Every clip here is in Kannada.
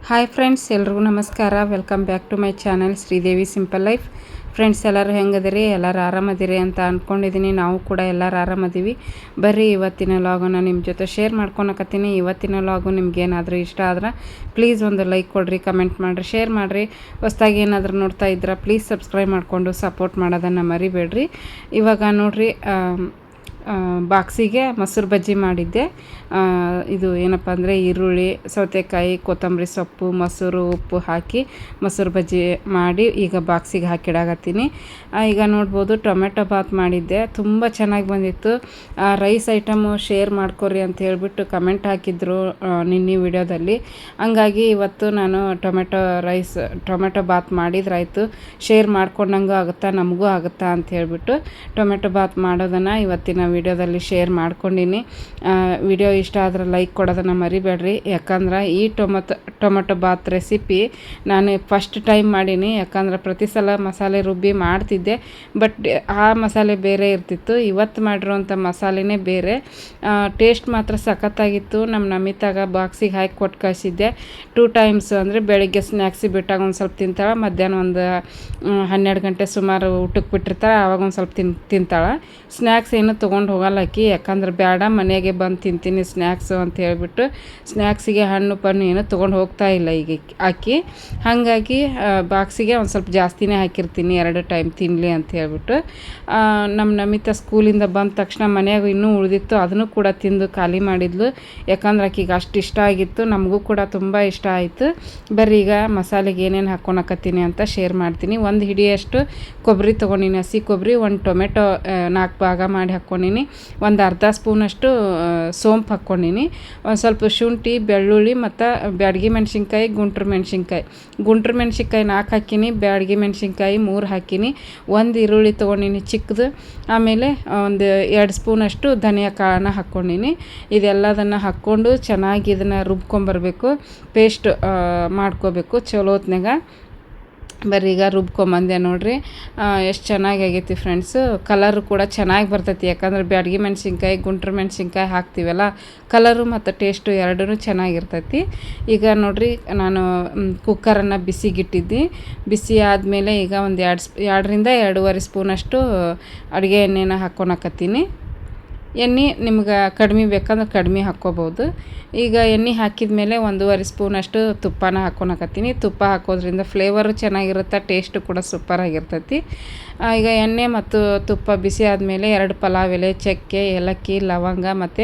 ಹಾಯ್ ಫ್ರೆಂಡ್ಸ್, ಎಲ್ರಿಗೂ ನಮಸ್ಕಾರ. Welcome back to my channel Sridevi simple life. Friends, ಎಲ್ಲರೂ ಹೆಂಗದಿರಿ? ಎಲ್ಲರೂ ಆರಾಮದಿರಿ ಅಂತ ಅಂದ್ಕೊಂಡಿದ್ದೀನಿ. ನಾವು ಕೂಡ ಎಲ್ಲರೂ ಆರಾಮದೀವಿ. ಬರ್ರಿ, ಇವತ್ತಿನ ಲಾಗನ್ನು ನಿಮ್ಮ ಜೊತೆ ಶೇರ್ ಮಾಡ್ಕೊಳಕತ್ತೀನಿ. ಇವತ್ತಿನ ಲಾಗು ನಿಮ್ಗೇನಾದರೂ ಇಷ್ಟ ಆದ್ರೆ ಪ್ಲೀಸ್ ಒಂದು ಲೈಕ್ ಕೊಡಿರಿ, ಕಮೆಂಟ್ ಮಾಡಿರಿ, ಶೇರ್ ಮಾಡಿರಿ. ಹೊಸ್ದಾಗಿ ಏನಾದರೂ ನೋಡ್ತಾ ಇದ್ರೆ ಪ್ಲೀಸ್ ಸಬ್ಸ್ಕ್ರೈಬ್ ಮಾಡಿಕೊಂಡು ಸಪೋರ್ಟ್ ಮಾಡೋದನ್ನು ಮರಿಬೇಡ್ರಿ. ಇವಾಗ ನೋಡಿರಿ, ಬಾಕ್ಸಿಗೆ ಮೊಸರು ಬಜ್ಜಿ ಮಾಡಿದ್ದೆ. ಇದು ಏನಪ್ಪ ಅಂದರೆ ಈರುಳ್ಳಿ, ಸೌತೆಕಾಯಿ, ಕೊತ್ತಂಬರಿ ಸೊಪ್ಪು, ಮೊಸರು, ಉಪ್ಪು ಹಾಕಿ ಮೊಸರು ಬಜ್ಜಿ ಮಾಡಿ ಈಗ ಬಾಕ್ಸಿಗೆ ಹಾಕಿಡಾಕತ್ತೀನಿ. ಈಗ ನೋಡ್ಬೋದು, ಟೊಮೆಟೊ ಬಾತ್ ಮಾಡಿದ್ದೆ, ತುಂಬ ಚೆನ್ನಾಗಿ ಬಂದಿತ್ತು. ರೈಸ್ ಐಟಮು ಶೇರ್ ಮಾಡ್ಕೊರಿ ಅಂತ ಹೇಳ್ಬಿಟ್ಟು ಕಮೆಂಟ್ ಹಾಕಿದ್ರು ನಿನ್ನೆ ವಿಡಿಯೋದಲ್ಲಿ. ಹಂಗಾಗಿ ಇವತ್ತು ನಾನು ಟೊಮೆಟೊ ಬಾತ್ ಮಾಡಿದ್ರಾಯ್ತು, ಶೇರ್ ಮಾಡ್ಕೊಂಡಂಗೂ ಆಗುತ್ತಾ, ನಮಗೂ ಆಗುತ್ತಾ ಅಂತ ಹೇಳ್ಬಿಟ್ಟು ಟೊಮೆಟೊ ಬಾತ್ ಮಾಡೋದನ್ನು ಇವತ್ತಿನ ವಿಡಿಯೋದಲ್ಲಿ ಶೇರ್ ಮಾಡ್ಕೊಂಡಿನಿ. ವಿಡಿಯೋ ಇಷ್ಟ ಆದ್ರೆ ಲೈಕ್ ಕೊಡೋದನ್ನು ಮರಿಬೇಡ್ರಿ. ಯಾಕಂದ್ರೆ ಈ ಟೊಮೆಟೊ ಬಾತ್ ರೆಸಿಪಿ ನಾನು ಫಸ್ಟ್ ಟೈಮ್ ಮಾಡೀನಿ. ಯಾಕಂದ್ರೆ ಪ್ರತಿ ಸಲ ಮಸಾಲೆ ರುಬ್ಬಿ ಮಾಡ್ತಿದ್ದೆ, ಬಟ್ ಆ ಮಸಾಲೆ ಬೇರೆ ಇರ್ತಿತ್ತು. ಇವತ್ತು ಮಾಡಿರೋಂಥ ಮಸಾಲೆನೇ ಬೇರೆ. ಟೇಸ್ಟ್ ಮಾತ್ರ ಸಖತ್ತಾಗಿತ್ತು. ನಮ್ಮ ನಮಿತಾಗ ಬಾಕ್ಸಿಗೆ ಹಾಕಿ ಕೊಟ್ಟು ಕಳಿಸಿದ್ದೆ 2 ಟೈಮ್ಸ್. ಅಂದರೆ ಬೆಳಿಗ್ಗೆ ಸ್ನ್ಯಾಕ್ಸಿಗೆ ಬಿಟ್ಟಾಗ ಒಂದು ಸ್ವಲ್ಪ ತಿಂತಾಳೆ, ಮಧ್ಯಾಹ್ನ ಒಂದು 12 ಗಂಟೆ ಸುಮಾರು ಊಟಕ್ಕೆ ಬಿಟ್ಟಿರ್ತಾಳೆ, ಆವಾಗ ಒಂದು ಸ್ವಲ್ಪ ತಿಂತಾಳೆ. ಸ್ನ್ಯಾಕ್ಸ್ ಏನು ತೊಗೊಂಡು ಹೋಗಲ್ಲ ಆಕಿ, ಯಾಕಂದ್ರೆ ಬೇಡ ಮನೆಗೆ ಬಂದು ತಿಂತೀನಿ ಸ್ನ್ಯಾಕ್ಸು ಅಂತ ಹೇಳ್ಬಿಟ್ಟು ಸ್ನ್ಯಾಕ್ಸಿಗೆ ಹಣ್ಣು ಪಣ್ಣು ಏನು ತೊಗೊಂಡು ಹೋಗ್ತಾ ಇಲ್ಲ ಈಗ ಆಕಿ. ಹಾಗಾಗಿ ಬಾಕ್ಸಿಗೆ ಒಂದು ಸ್ವಲ್ಪ ಜಾಸ್ತಿನೇ ಹಾಕಿರ್ತೀನಿ, 2 ಟೈಮ್ ತಿನ್ನಲಿ ಅಂತ ಹೇಳ್ಬಿಟ್ಟು. ನಮ್ಮ ನಮಿತಾ ಸ್ಕೂಲಿಂದ ಬಂದ ತಕ್ಷಣ ಮನೆಯಾಗ ಇನ್ನೂ ಉಳಿದಿತ್ತು, ಅದನ್ನು ಕೂಡ ತಿಂದು ಖಾಲಿ ಮಾಡಿದ್ಲು. ಯಾಕಂದ್ರೆ ಆಕಿಗೆ ಅಷ್ಟು ಇಷ್ಟ ಆಗಿತ್ತು, ನಮಗೂ ಕೂಡ ತುಂಬ ಇಷ್ಟ ಆಯಿತು. ಬರ್ರಿ, ಈಗ ಮಸಾಲೆಗೆ ಏನೇನು ಹಾಕ್ಕೊಳಕತ್ತೀನಿ ಅಂತ ಶೇರ್ ಮಾಡ್ತೀನಿ. 1 ಹಿಡಿಯಷ್ಟು ಕೊಬ್ಬರಿ ತೊಗೊಂಡಿನಿ, ಹಸಿ ಕೊಬ್ಬರಿ. 1 ಟೊಮೆಟೊ 4 ಭಾಗ ಮಾಡಿ ಹಾಕ್ಕೊಂಡಿನಿ. ಒಂದು ಅರ್ಧ ಸ್ಪೂನಷ್ಟು ಸೋಂಪು ಹಾಕ್ಕೊಂಡಿನಿ. ಒಂದು ಸ್ವಲ್ಪ ಶುಂಠಿ, ಬೆಳ್ಳುಳ್ಳಿ ಮತ್ತು ಬ್ಯಾಡಗಿ ಮೆಣಸಿನ್ಕಾಯಿ, ಗುಂಟ್ರು ಮೆಣಸಿನ್ಕಾಯಿ 4 ಹಾಕಿನಿ, ಬ್ಯಾಡಗಿ ಮೆಣಸಿನ್ಕಾಯಿ 3 ಹಾಕಿನಿ. 1 ಈರುಳ್ಳಿ ತೊಗೊಂಡಿನಿ ಚಿಕ್ಕದು. ಆಮೇಲೆ ಒಂದು 2 ಸ್ಪೂನಷ್ಟು ಧನಿಯಾ ಕಾಳನ್ನ ಹಾಕ್ಕೊಂಡಿನಿ. ಇದೆಲ್ಲದನ್ನು ಹಾಕ್ಕೊಂಡು ಚೆನ್ನಾಗಿ ಇದನ್ನು ರುಬ್ಕೊಂಬರ್ಬೇಕು, ಪೇಸ್ಟ್ ಮಾಡ್ಕೋಬೇಕು ಚಲೋ ಹೊತ್ನಾಗ. ಬರ್ರಿ, ಈಗ ರುಬ್ಕೊಂಬಂದೆ ನೋಡಿರಿ, ಎಷ್ಟು ಚೆನ್ನಾಗಿ ಆಗೈತಿ ಫ್ರೆಂಡ್ಸು. ಕಲರು ಕೂಡ ಚೆನ್ನಾಗಿ ಬರ್ತೈತಿ, ಯಾಕಂದ್ರೆ ಬ್ಯಾಡಗಿ ಮೆಣಸಿನ್ಕಾಯಿ, ಗುಂಟ್ರು ಮೆಣಸಿನ್ಕಾಯಿ ಹಾಕ್ತೀವಲ್ಲ, ಕಲರು ಮತ್ತು ಟೇಸ್ಟು ಎರಡೂ ಚೆನ್ನಾಗಿರ್ತೈತಿ. ಈಗ ನೋಡಿರಿ, ನಾನು ಕುಕ್ಕರನ್ನು ಬಿಸಿಗಿಟ್ಟಿದ್ದೆ. ಬಿಸಿ ಆದಮೇಲೆ ಈಗ ಒಂದು 2ರಿಂದ 2.5 ಸ್ಪೂನಷ್ಟು ಅಡುಗೆ ಎಣ್ಣೆನ ಹಾಕ್ಕೊಳಕತ್ತೀನಿ. ಎಣ್ಣೆ ನಿಮ್ಗೆ ಕಡಿಮೆ ಬೇಕಂದ್ರೆ ಕಡಿಮೆ ಹಾಕ್ಕೋಬೋದು. ಈಗ ಎಣ್ಣೆ ಹಾಕಿದ ಮೇಲೆ 1.5 ಸ್ಪೂನಷ್ಟು ತುಪ್ಪನ ಹಾಕ್ಕೊಳಕತ್ತೀನಿ. ತುಪ್ಪ ಹಾಕೋದ್ರಿಂದ ಫ್ಲೇವರು ಚೆನ್ನಾಗಿರುತ್ತೆ, ಟೇಸ್ಟು ಕೂಡ ಸೂಪರಾಗಿರ್ತೈತಿ. ಈಗ ಎಣ್ಣೆ ಮತ್ತು ತುಪ್ಪ ಬಿಸಿ ಆದಮೇಲೆ 2 ಪಲಾವ್ ಎಲೆ, ಚಕ್ಕೆ, ಏಲಕ್ಕಿ, ಲವಂಗ ಮತ್ತು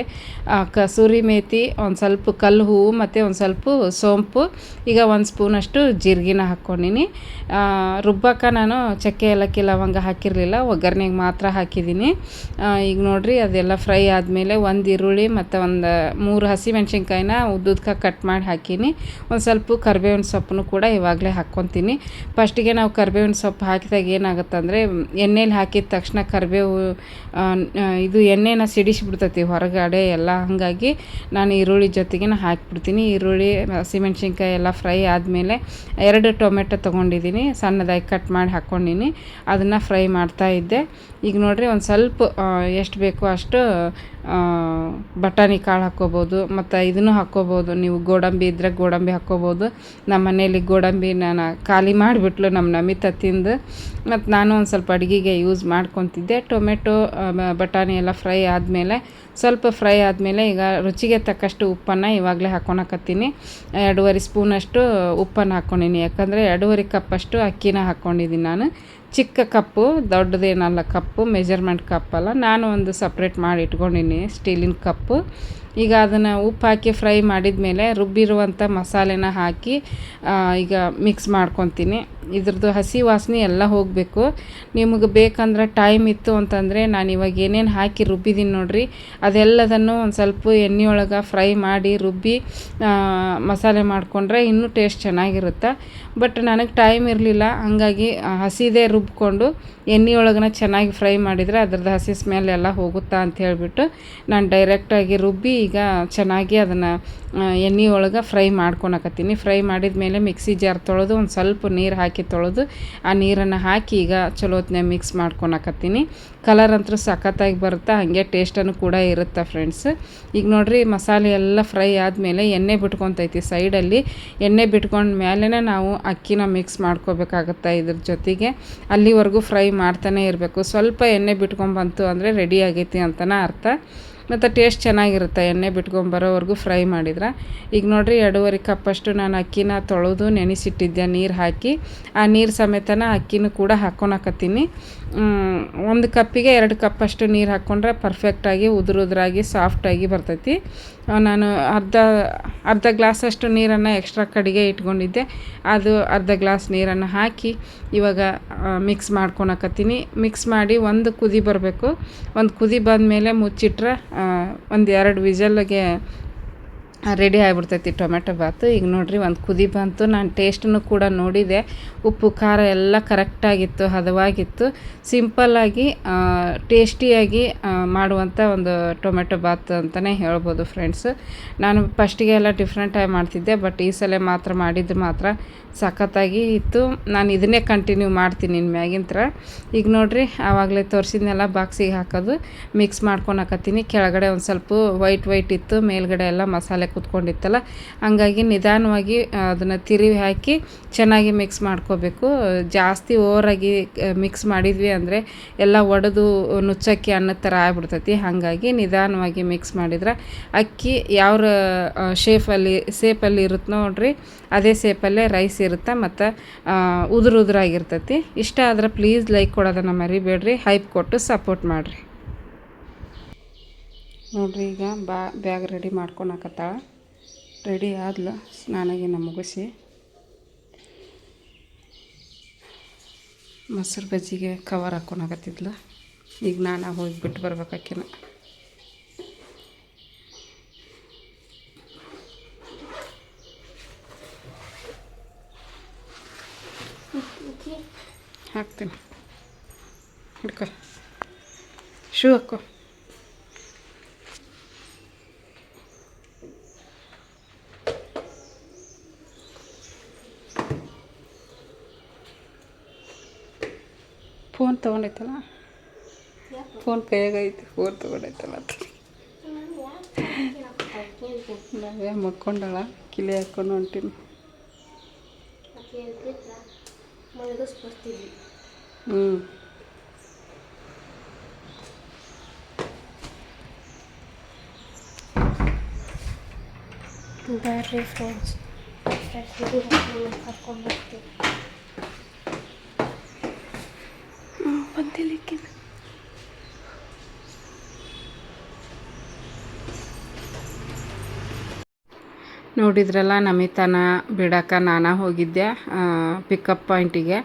ಕಸೂರಿ ಮೇಥಿ, ಒಂದು ಸ್ವಲ್ಪ ಕಲ್ಲು ಹೂವು ಮತ್ತು ಒಂದು ಸ್ವಲ್ಪ ಸೋಂಪು, ಈಗ 1 ಸ್ಪೂನಷ್ಟು ಜೀರಿಗೆನ ಹಾಕ್ಕೊಂಡಿನಿ. ರುಬ್ಬಕ್ಕೆ ನಾನು ಚಕ್ಕೆ, ಏಲಕ್ಕಿ, ಲವಂಗ ಹಾಕಿರಲಿಲ್ಲ, ಒಗ್ಗರಣೆಗೆ ಮಾತ್ರ ಹಾಕಿದ್ದೀನಿ. ಈಗ ನೋಡಿರಿ, ಅದೆಲ್ಲ ಫ್ರೈ ಆದಮೇಲೆ 1 ಈರುಳ್ಳಿ ಮತ್ತು ಒಂದು 3 ಹಸಿಮೆಣ್ಸಿನ್ಕಾಯಿನ ಉದ್ದುದ್ಕ ಕಟ್ ಮಾಡಿ ಹಾಕೀನಿ. ಒಂದು ಸ್ವಲ್ಪ ಕರಿಬೇವಿನ ಸೊಪ್ಪನ್ನು ಕೂಡ ಇವಾಗಲೇ ಹಾಕ್ಕೊತೀನಿ. ಫಸ್ಟಿಗೆ ನಾವು ಕರಿಬೇವಿನ ಸೊಪ್ಪು ಹಾಕಿದಾಗ ಏನಾಗುತ್ತೆ ಅಂದರೆ, ಎಣ್ಣೆಲಿ ಹಾಕಿದ ತಕ್ಷಣ ಕರಿಬೇವು ಇದು ಎಣ್ಣೆನ ಸಿಡಿಸಿಬಿಡ್ತೈತಿ ಹೊರಗಡೆ ಎಲ್ಲ. ಹಾಗಾಗಿ ನಾನು ಈರುಳ್ಳಿ ಜೊತೆಗೆ ಹಾಕಿಬಿಡ್ತೀನಿ. ಈರುಳ್ಳಿ, ಹಸಿಮೆಣ್ಸಿನ್ಕಾಯಿ ಎಲ್ಲ ಫ್ರೈ ಆದಮೇಲೆ 2 ಟೊಮೆಟೊ ತೊಗೊಂಡಿದ್ದೀನಿ, ಸಣ್ಣದಾಗಿ ಕಟ್ ಮಾಡಿ ಹಾಕ್ಕೊಂಡಿನಿ. ಅದನ್ನು ಫ್ರೈ ಮಾಡ್ತಾಯಿದ್ದೆ. ಈಗ ನೋಡಿರಿ, ಒಂದು ಸ್ವಲ್ಪ ಎಷ್ಟು ಬೇಕೋ ಅಷ್ಟು ಬಟಾಣಿ ಕಾಳು ಹಾಕ್ಕೋಬೋದು, ಮತ್ತು ಇದನ್ನು ಹಾಕ್ಕೋಬೋದು. ನೀವು ಗೋಡಂಬಿ ಇದ್ದರೆ ಗೋಡಂಬಿ ಹಾಕ್ಕೋಬೋದು. ನಮ್ಮ ಮನೇಲಿ ಗೋಡಂಬಿ ನಾನು ಖಾಲಿ ಮಾಡಿಬಿಟ್ಲು ನಮ್ಮ ನಮಿತಾ ತಿಂದು, ಮತ್ತು ನಾನು ಒಂದು ಸ್ವಲ್ಪ ಅಡುಗೆಗೆ ಯೂಸ್ ಮಾಡ್ಕೊತಿದ್ದೆ. ಟೊಮೆಟೊ, ಬಟಾಣಿ ಎಲ್ಲ ಫ್ರೈ ಆದಮೇಲೆ ಈಗ ರುಚಿಗೆ ತಕ್ಕಷ್ಟು ಉಪ್ಪನ್ನು ಇವಾಗಲೇ ಹಾಕ್ಕೊಳಕತ್ತೀನಿ. 2.5 ಸ್ಪೂನಷ್ಟು ಉಪ್ಪನ್ನು ಹಾಕ್ಕೊಂಡಿನಿ, ಯಾಕಂದರೆ 2.5 ಕಪ್ಪಷ್ಟು ಅಕ್ಕಿನ ಹಾಕ್ಕೊಂಡಿದ್ದೀನಿ ನಾನು. ಚಿಕ್ಕ ಕಪ್ಪು, ದೊಡ್ಡದೇನಲ್ಲ ಕಪ್ಪು, ಮೆಜರ್ಮೆಂಟ್ ಕಪ್ಪಲ್ಲ, ನಾನು ಒಂದು ಸಪ್ರೇಟ್ ಮಾಡಿ ಇಟ್ಕೊಂಡಿನಿ ಸ್ಟೀಲಿನ ಕಪ್ಪು. ಈಗ ಅದನ್ನು ಉಪ್ಪು ಹಾಕಿ ಫ್ರೈ ಮಾಡಿದ ಮೇಲೆ ರುಬ್ಬಿರುವಂಥ ಮಸಾಲೆನ ಹಾಕಿ ಈಗ ಮಿಕ್ಸ್ ಮಾಡ್ಕೊತೀನಿ. ಇದ್ರದ್ದು ಹಸಿ ವಾಸನೆ ಎಲ್ಲ ಹೋಗಬೇಕು. ನಿಮಗೆ ಬೇಕಂದ್ರೆ ಟೈಮ್ ಇತ್ತು ಅಂತಂದರೆ ನಾನು ಇವಾಗ ಏನೇನು ಹಾಕಿ ರುಬ್ಬಿದ್ದೀನಿ ನೋಡಿರಿ, ಅದೆಲ್ಲದನ್ನು ಒಂದು ಸ್ವಲ್ಪ ಎಣ್ಣೆಯೊಳಗೆ ಫ್ರೈ ಮಾಡಿ ರುಬ್ಬಿ ಮಸಾಲೆ ಮಾಡಿಕೊಂಡ್ರೆ ಇನ್ನೂ ಟೇಸ್ಟ್ ಚೆನ್ನಾಗಿರುತ್ತೆ. ಬಟ್ ನನಗೆ ಟೈಮ್ ಇರಲಿಲ್ಲ, ಹಾಗಾಗಿ ಹಸಿದೇ ರುಬ್ಕೊಂಡು ಎಣ್ಣೆಯೊಳಗನ ಚೆನ್ನಾಗಿ ಫ್ರೈ ಮಾಡಿದರೆ ಅದ್ರದ್ದು ಹಸಿ ಸ್ಮೆಲ್ ಎಲ್ಲ ಹೋಗುತ್ತಾ ಅಂತ ಹೇಳಿಬಿಟ್ಟು ನಾನು ಡೈರೆಕ್ಟಾಗಿ ರುಬ್ಬಿ ಈಗ ಚೆನ್ನಾಗಿ ಅದನ್ನು ಎಣ್ಣೆ ಒಳಗೆ ಫ್ರೈ ಮಾಡ್ಕೊಳಕತ್ತೀನಿ. ಫ್ರೈ ಮಾಡಿದ ಮೇಲೆ ಮಿಕ್ಸಿ ಜಾರ್ ತೊಳೆದು ಒಂದು ಸ್ವಲ್ಪ ನೀರು ಹಾಕಿ ತೊಳೆದು ಆ ನೀರನ್ನು ಹಾಕಿ ಈಗ ಚಲೋ ಹೊತ್ನಾಗ ಮಿಕ್ಸ್ ಮಾಡ್ಕೊಳಕತ್ತೀನಿ. ಕಲರ್ ಅಂತೂ ಸಖತ್ತಾಗಿ ಬರುತ್ತೆ, ಹಾಗೆ ಟೇಸ್ಟನ್ನು ಕೂಡ ಇರುತ್ತೆ ಫ್ರೆಂಡ್ಸ್. ಈಗ ನೋಡಿರಿ ಮಸಾಲೆ ಎಲ್ಲ ಫ್ರೈ ಆದಮೇಲೆ ಎಣ್ಣೆ ಬಿಟ್ಕೊತೈತಿ. ಸೈಡಲ್ಲಿ ಎಣ್ಣೆ ಬಿಟ್ಕೊಂಡ ಮೇಲೆ ನಾವು ಅಕ್ಕಿನ ಮಿಕ್ಸ್ ಮಾಡ್ಕೋಬೇಕಾಗತ್ತೆ ಇದ್ರ ಜೊತೆಗೆ. ಅಲ್ಲಿವರೆಗೂ ಫ್ರೈ ಮಾಡ್ತಾನೆ ಇರಬೇಕು. ಸ್ವಲ್ಪ ಎಣ್ಣೆ ಬಿಟ್ಕೊಂಡ್ಬಂತು ಅಂದರೆ ರೆಡಿ ಆಗೈತಿ ಅಂತಲೇ ಅರ್ಥ. ಮತ್ತು ಟೇಸ್ಟ್ ಚೆನ್ನಾಗಿರುತ್ತೆ ಎಣ್ಣೆ ಬಿಟ್ಕೊಂಬರೋವರೆಗೂ ಫ್ರೈ ಮಾಡಿದ್ರೆ. ಈಗ ನೋಡಿರಿ 2.5 ಕಪ್ಪಷ್ಟು ನಾನು ಅಕ್ಕಿನ ತೊಳೆದು ನೆನೆಸಿಟ್ಟಿದ್ದೆ ನೀರು ಹಾಕಿ. ಆ ನೀರು ಸಮೇತನ ಅಕ್ಕಿನೂ ಕೂಡ ಹಾಕ್ಕೊಳಕತ್ತೀನಿ. 1 ಕಪ್ಪಿಗೆ 2 ಕಪ್ಪಷ್ಟು ನೀರು ಹಾಕ್ಕೊಂಡ್ರೆ ಪರ್ಫೆಕ್ಟಾಗಿ ಉದುರಾಗಿ ಸಾಫ್ಟಾಗಿ ಬರ್ತೈತಿ. ನಾನು ಅರ್ಧ ಗ್ಲಾಸಷ್ಟು ನೀರನ್ನು ಎಕ್ಸ್ಟ್ರಾ ಕಡೆಗೆ ಇಟ್ಕೊಂಡಿದ್ದೆ. ಅದು ಅರ್ಧ ಗ್ಲಾಸ್ ನೀರನ್ನು ಹಾಕಿ ಇವಾಗ ಮಿಕ್ಸ್ ಮಾಡ್ಕೊಳಕತ್ತೀನಿ. ಮಿಕ್ಸ್ ಮಾಡಿ ಒಂದು ಕುದಿ ಬರಬೇಕು. ಒಂದು ಕುದಿ ಬಂದಮೇಲೆ ಮುಚ್ಚಿಟ್ರೆ 1-2 ವಿಸಲ್ಗೆ ರೆಡಿ ಆಗಿಬಿಡ್ತೈತಿ ಟೊಮೆಟೊ ಬಾತು. ಈಗ ನೋಡಿರಿ ಒಂದು ಕುದಿ ಬಂತು. ನಾನು ಟೇಸ್ಟನ್ನು ಕೂಡ ನೋಡಿದೆ, ಉಪ್ಪು ಖಾರ ಎಲ್ಲ ಕರೆಕ್ಟಾಗಿತ್ತು, ಹದವಾಗಿತ್ತು. ಸಿಂಪಲ್ಲಾಗಿ ಟೇಸ್ಟಿಯಾಗಿ ಮಾಡುವಂಥ ಒಂದು ಟೊಮೆಟೊ ಬಾತ್ ಅಂತಲೇ ಹೇಳ್ಬೋದು ಫ್ರೆಂಡ್ಸ್. ನಾನು ಫಸ್ಟಿಗೆ ಎಲ್ಲ ಡಿಫ್ರೆಂಟಾಗಿ ಮಾಡ್ತಿದ್ದೆ, ಬಟ್ ಈ ಸಲ ಮಾಡಿದ್ದು ಮಾತ್ರ ಸಖತ್ತಾಗಿ ಇತ್ತು. ನಾನು ಇದನ್ನೇ ಕಂಟಿನ್ಯೂ ಮಾಡ್ತೀನಿ ಮ್ಯಾಗಿನ ಥರ. ಈಗ ನೋಡಿರಿ ಆವಾಗಲೇ ತೋರಿಸಿದ್ನೆಲ್ಲ ಬಾಕ್ಸಿಗೆ ಹಾಕೋದು, ಮಿಕ್ಸ್ ಮಾಡ್ಕೊಳಕತ್ತೀನಿ. ಕೆಳಗಡೆ ಒಂದು ಸ್ವಲ್ಪ ವೈಟ್ ಇತ್ತು, ಮೇಲ್ಗಡೆ ಎಲ್ಲ ಮಸಾಲೆ ಕುತ್ಕೊಂಡಿತ್ತಲ್ಲ, ಹಂಗಾಗಿ ನಿಧಾನವಾಗಿ ಅದನ್ನು ತಿರುವಿ ಹಾಕಿ ಚೆನ್ನಾಗಿ ಮಿಕ್ಸ್ ಮಾಡ್ಕೋಬೇಕು. ಜಾಸ್ತಿ ಓವರಾಗಿ ಮಿಕ್ಸ್ ಮಾಡಿದ್ವಿ ಅಂದರೆ ಎಲ್ಲ ಒಡೆದು ನುಚ್ಚಕ್ಕಿ ಅನ್ನದ ಥರ ಆಗ್ಬಿಡ್ತೈತಿ. ಹಾಗಾಗಿ ನಿಧಾನವಾಗಿ ಮಿಕ್ಸ್ ಮಾಡಿದ್ರೆ ಅಕ್ಕಿ ಯಾವ ಸೇಪಲ್ಲಿ ಇರುತ್ತೆ ನೋಡ್ರಿ, ಅದೇ ಸೇಪಲ್ಲೇ ರೈಸ್ ಇರುತ್ತೆ ಮತ್ತು ಉದುರಾಗಿರ್ತೈತಿ. ಇಷ್ಟ ಆದರೆ ಪ್ಲೀಸ್ ಲೈಕ್ ಕೊಡೋದನ್ನು ಮರಿಬೇಡ್ರಿ, ಹೈಪ್ ಕೊಟ್ಟು ಸಪೋರ್ಟ್ ಮಾಡಿರಿ. ನೋಡಿರಿ ಈಗ ಬ್ಯಾಗ್ ರೆಡಿ ಮಾಡ್ಕೊಳಕತ್ತಾಳ. ರೆಡಿ ಆದ್ಲ ಸ್ನಾನಾಗಿನ ಮುಗಿಸಿ ಮೊಸರು ಬಜ್ಜಿಗೆ ಕವರ್ ಹಾಕ್ಕೊಳಕತ್ತಿದ್ಲ. ಈಗ ನಾನು ಹೋಗಿ ಬಿಟ್ಟು ಬರ್ಬೇಕಾಕಿನ. ಹಾಕ್ತೀನಿ, ಹಿಡ್ಕೊ, ಶೂ ಹಾಕೋ. ಫೋನ್ ತೊಗೊಂಡೈತಲ್ಲ, ಫೋನ್ ಕೈಯಾಗೈತಿ, ಫೋನ್ ತೊಗೊಂಡೈತಲ್ಲ ಅಂತ ನಾವೇ ಮಕ್ಕೊಂಡಳ ಕಿಲೆ ಹಾಕ್ಕೊಂಡು ಹೊಂಟೀನಿ. ಬ್ಯಾಡ್ರಿ ಫ್ರೆಂಡ್ಸ್, ಕರ್ಕೊಂಡು ಬರ್ತೀವಿ. ಬಂದಿಲಿಕ್ಕೆ ನೋಡಿದ್ರಲ್ಲ, ನಮಿತಾನ ಬಿಡೋಕೆ ನಾನು ಹೋಗಿದ್ದೆ ಪಿಕಪ್ ಪಾಯಿಂಟಿಗೆ.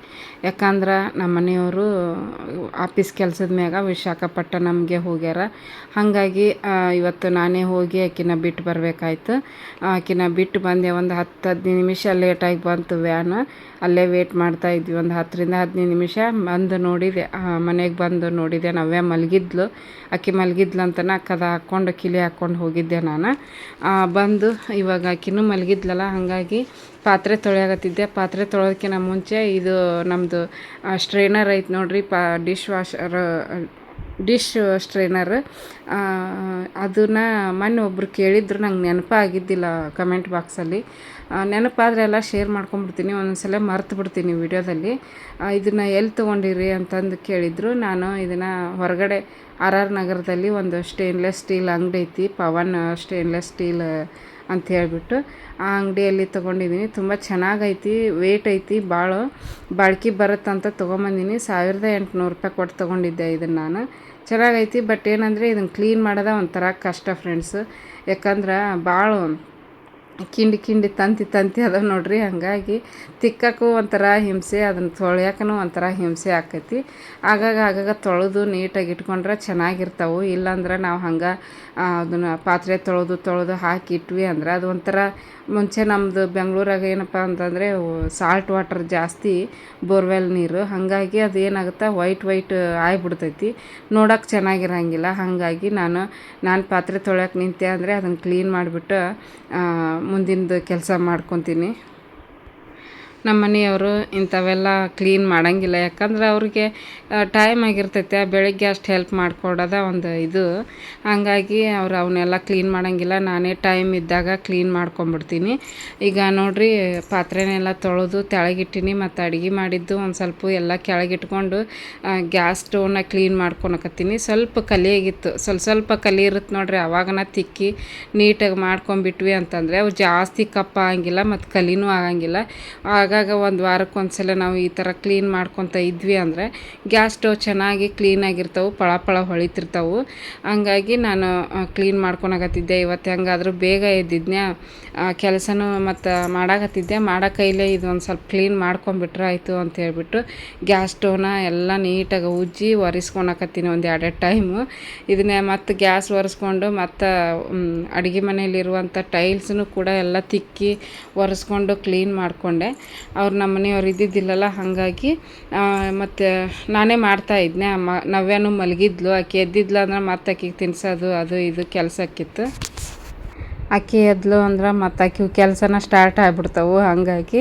ಯಾಕಂದ್ರೆ ನಮ್ಮ ಮನೆಯವರು ಆಫೀಸ್ ಕೆಲಸದ ಮ್ಯಾಗ ವಿಶಾಖಪಟ್ಟಣಂಗೆ ಹೋಗ್ಯಾರ. ಹಾಗಾಗಿ ಇವತ್ತು ನಾನೇ ಹೋಗಿ ಆಕಿನ ಬಿಟ್ಟು ಬರಬೇಕಾಯ್ತು. ಆಕಿನ ಬಿಟ್ಟು ಬಂದೆ. ಒಂದು 10-15 ನಿಮಿಷ ಲೇಟಾಗಿ ಬಂತು ವ್ಯಾನ್. ಅಲ್ಲೇ ವೇಟ್ ಮಾಡ್ತಾಯಿದ್ವಿ ಒಂದು 10-15 ನಿಮಿಷ. ಬಂದು ನೋಡಿದೆ, ಮನೆಗೆ ಬಂದು ನೋಡಿದೆ ನವ್ಯ ಮಲಗಿದ್ಲು. ಆಕೆ ಮಲಗಿದ್ಲಂತನ ಕದ ಹಾಕ್ಕೊಂಡು ಕಿಲಿ ಹಾಕ್ಕೊಂಡು ಹೋಗಿದ್ದೆ ನಾನು. ಬಂದು ಇವಾಗ ಆಕಿನೂ ಮಲಗಿದ್ಲಲ್ಲ, ಹಾಗಾಗಿ ಪಾತ್ರೆ ತೊಳೆಯಾಗತ್ತಿದ್ದೆ. ಪಾತ್ರೆ ತೊಳೆಯೋದಕ್ಕಿಂತ ಮುಂಚೆ ಇದು ನಮ್ಮದು ಸ್ಟ್ರೈನರ್ ಐತೆ ನೋಡ್ರಿ, ಡಿಶ್ ಸ್ಟ್ರೈನರ್. ಅದನ್ನು ಮೊನ್ನೆ ಒಬ್ಬರು ಕೇಳಿದ್ರು, ನಂಗೆ ನೆನಪಾಗಿದ್ದಿಲ್ಲ ಕಮೆಂಟ್ ಬಾಕ್ಸಲ್ಲಿ. ನೆನಪಾದರೆ ಎಲ್ಲ ಶೇರ್ ಮಾಡ್ಕೊಂಬಿಡ್ತೀನಿ, ಒಂದೊಂದ್ಸಲ ಮರ್ತು ಬಿಡ್ತೀನಿ ವಿಡಿಯೋದಲ್ಲಿ. ಇದನ್ನು ಎಲ್ಲಿ ತೊಗೊಂಡಿರಿ ಅಂತಂದು ಕೇಳಿದರು. ನಾನು ಇದನ್ನು ಹೊರಗಡೆ RR ನಗರದಲ್ಲಿ ಒಂದು ಸ್ಟೇನ್ಲೆಸ್ ಸ್ಟೀಲ್ ಅಂಗಡಿ ಐತಿ, ಪವನ್ ಸ್ಟೇನ್ಲೆಸ್ ಸ್ಟೀಲ್ ಅಂತ ಹೇಳಿಬಿಟ್ಟು ಆ ಅಂಗಡಿಯಲ್ಲಿ ತೊಗೊಂಡಿದ್ದೀನಿ. ತುಂಬ ಚೆನ್ನಾಗೈತಿ, ವೇಟ್ ಐತಿ, ಭಾಳ ಬಾಳ್ಕೆ ಬರುತ್ತಂತ ತೊಗೊಂಬಂದಿನಿ. 1800 ರೂಪಾಯಿ ಕೊಟ್ಟು ತೊಗೊಂಡಿದ್ದೆ ಇದನ್ನು ನಾನು. ಚೆನ್ನಾಗೈತಿ, ಬಟ್ ಏನಂದರೆ ಇದನ್ನು ಕ್ಲೀನ್ ಮಾಡೋದ ಒಂಥರ ಕಷ್ಟ ಫ್ರೆಂಡ್ಸ್. ಯಾಕಂದ್ರೆ ಭಾಳ ಕಿಂಡಿ ತಂತಿ ಅದ ನೋಡ್ರಿ, ಹಾಗಾಗಿ ತಿಕ್ಕಕ್ಕೂ ಒಂಥರ ಹಿಂಸೆ, ಅದನ್ನು ತೊಳ್ಯಾಕೂ ಒಂಥರ ಹಿಂಸೆ ಆಕೈತಿ. ಆಗಾಗ ತೊಳೆದು ನೀಟಾಗಿ ಇಟ್ಕೊಂಡ್ರೆ ಚೆನ್ನಾಗಿರ್ತಾವೆ. ಇಲ್ಲಾಂದ್ರೆ ನಾವು ಹಂಗೆ ಅದನ್ನು ಪಾತ್ರೆ ತೊಳೆದು ಹಾಕಿಟ್ವಿ ಅಂದ್ರೆ ಅದು ಒಂಥರ. ಮುಂಚೆ ನಮ್ಮದು ಬೆಂಗಳೂರಾಗ ಏನಪ್ಪ ಅಂತಂದರೆ ಸಾಲ್ಟ್ ವಾಟರ್ ಜಾಸ್ತಿ, ಬೋರ್ವೆಲ್ ನೀರು, ಹಾಗಾಗಿ ಅದು ಏನಾಗುತ್ತೆ ವೈಟ್ ಆಗಿಬಿಡ್ತೈತಿ, ನೋಡೋಕೆ ಚೆನ್ನಾಗಿರಂಗಿಲ್ಲ. ಹಾಗಾಗಿ ನಾನು ಪಾತ್ರೆ ತೊಳ್ಯಕ್ಕೆ ನಿಂತೆ ಅಂದರೆ ಅದನ್ನು ಕ್ಲೀನ್ ಮಾಡಿಬಿಟ್ಟು ಮುಂದಿಂದು ಕೆಲಸ ಮಾಡ್ಕೊತೀನಿ. ನಮ್ಮ ಮನೆಯವರು ಇಂಥವೆಲ್ಲ ಕ್ಲೀನ್ ಮಾಡೋಂಗಿಲ್ಲ, ಯಾಕಂದ್ರೆ ಅವ್ರಿಗೆ ಟೈಮ್ ಆಗಿರ್ತೈತೆ, ಬೆಳಗ್ಗೆ ಅಷ್ಟು ಹೆಲ್ಪ್ ಮಾಡಿಕೊಡೋದ ಒಂದು ಇದು. ಹಂಗಾಗಿ ಅವ್ರು ಅವನ್ನೆಲ್ಲ ಕ್ಲೀನ್ ಮಾಡೋಂಗಿಲ್ಲ, ನಾನೇ ಟೈಮ್ ಇದ್ದಾಗ ಕ್ಲೀನ್ ಮಾಡ್ಕೊಂಬಿಡ್ತೀನಿ. ಈಗ ನೋಡಿರಿ, ಪಾತ್ರೆನೆಲ್ಲ ತೊಳೆದು ತೆಳಗಿಟ್ಟಿನಿ, ಮತ್ತು ಅಡುಗೆ ಮಾಡಿದ್ದು ಒಂದು ಸ್ವಲ್ಪ ಎಲ್ಲ ಕೆಳಗಿಟ್ಕೊಂಡು ಗ್ಯಾಸ್ ಸ್ಟವ್ನ ಕ್ಲೀನ್ ಮಾಡ್ಕೊಳಕತ್ತೀನಿ. ಸ್ವಲ್ಪ ಕಲಿ ಆಗಿತ್ತು, ಸ್ವಲ್ಪ ಕಲಿ ಇರುತ್ತೆ ನೋಡಿರಿ, ಅವಾಗನ ತಿಕ್ಕಿ ನೀಟಾಗಿ ಮಾಡ್ಕೊಂಬಿಟ್ವಿ ಅಂತಂದರೆ ಅವು ಜಾಸ್ತಿ ಕಪ್ಪ ಆಗಂಗಿಲ್ಲ ಮತ್ತು ಕಲಿನೂ ಆಗಂಗಿಲ್ಲ. ಆಗಾಗ ಒಂದು ವಾರಕ್ಕೊಂದ್ಸಲ ನಾವು ಈ ಥರ ಕ್ಲೀನ್ ಮಾಡ್ಕೊತ ಇದ್ವಿ ಅಂದರೆ ಗ್ಯಾಸ್ ಸ್ಟವ್ ಚೆನ್ನಾಗಿ ಕ್ಲೀನಾಗಿರ್ತವೆ, ಪಳ ಹೊಳಿತಿರ್ತಾವೆ. ಹಂಗಾಗಿ ನಾನು ಕ್ಲೀನ್ ಮಾಡ್ಕೊಳಕತ್ತಿದ್ದೆ. ಇವತ್ತು ಹೆಂಗಾದರೂ ಬೇಗ ಎದ್ದಿದ್ನ್ಯಾ, ಕೆಲಸನೂ ಮತ್ತು ಮಾಡಾಕತ್ತಿದ್ದೆ, ಮಾಡೋ ಕೈಲೇ ಇದೊಂದು ಸ್ವಲ್ಪ ಕ್ಲೀನ್ ಮಾಡ್ಕೊಂಬಿಟ್ರೆ ಆಯಿತು ಅಂತ ಹೇಳ್ಬಿಟ್ಟು ಗ್ಯಾಸ್ ಸ್ಟವ್ನ ಎಲ್ಲ ನೀಟಾಗಿ ಉಜ್ಜಿ ಒರೆಸ್ಕೊಳಕತ್ತೀನಿ ಒಂದು 2 ಟೈಮು. ಇದನ್ನೇ ಮತ್ತು ಗ್ಯಾಸ್ ಒರೆಸ್ಕೊಂಡು ಮತ್ತು ಅಡುಗೆ ಮನೆಯಲ್ಲಿರುವಂಥ ಟೈಲ್ಸನ್ನು ಕೂಡ ಎಲ್ಲ ತಿಕ್ಕಿ ಒರೆಸ್ಕೊಂಡು ಕ್ಲೀನ್ ಮಾಡಿಕೊಂಡೆ. ಅವ್ರು ನಮ್ಮ ಮನೆಯವ್ರು ಇದ್ದಿದ್ದಿಲ್ಲಲ್ಲ, ಹಾಗಾಗಿ ಮತ್ತು ನಾನೇ ಮಾಡ್ತಾಯಿದ್ದೆ. ನವ್ಯಾನು ಮಲಗಿದ್ಲು, ಆಕೆ ಎದ್ದಿದ್ಲು ಅಂದ್ರೆ ಮತ್ತೆ ಆಕೆಗೆ ತಿನ್ಸೋದು ಅದು ಇದು ಕೆಲಸಕ್ಕಿತ್ತು. ಆಕೆ ಎದ್ಲು ಅಂದ್ರೆ ಮತ್ತು ಆಕೆ ಕೆಲಸನ ಸ್ಟಾರ್ಟ್ ಆಗಿಬಿಡ್ತಾವೆ. ಹಾಗಾಗಿ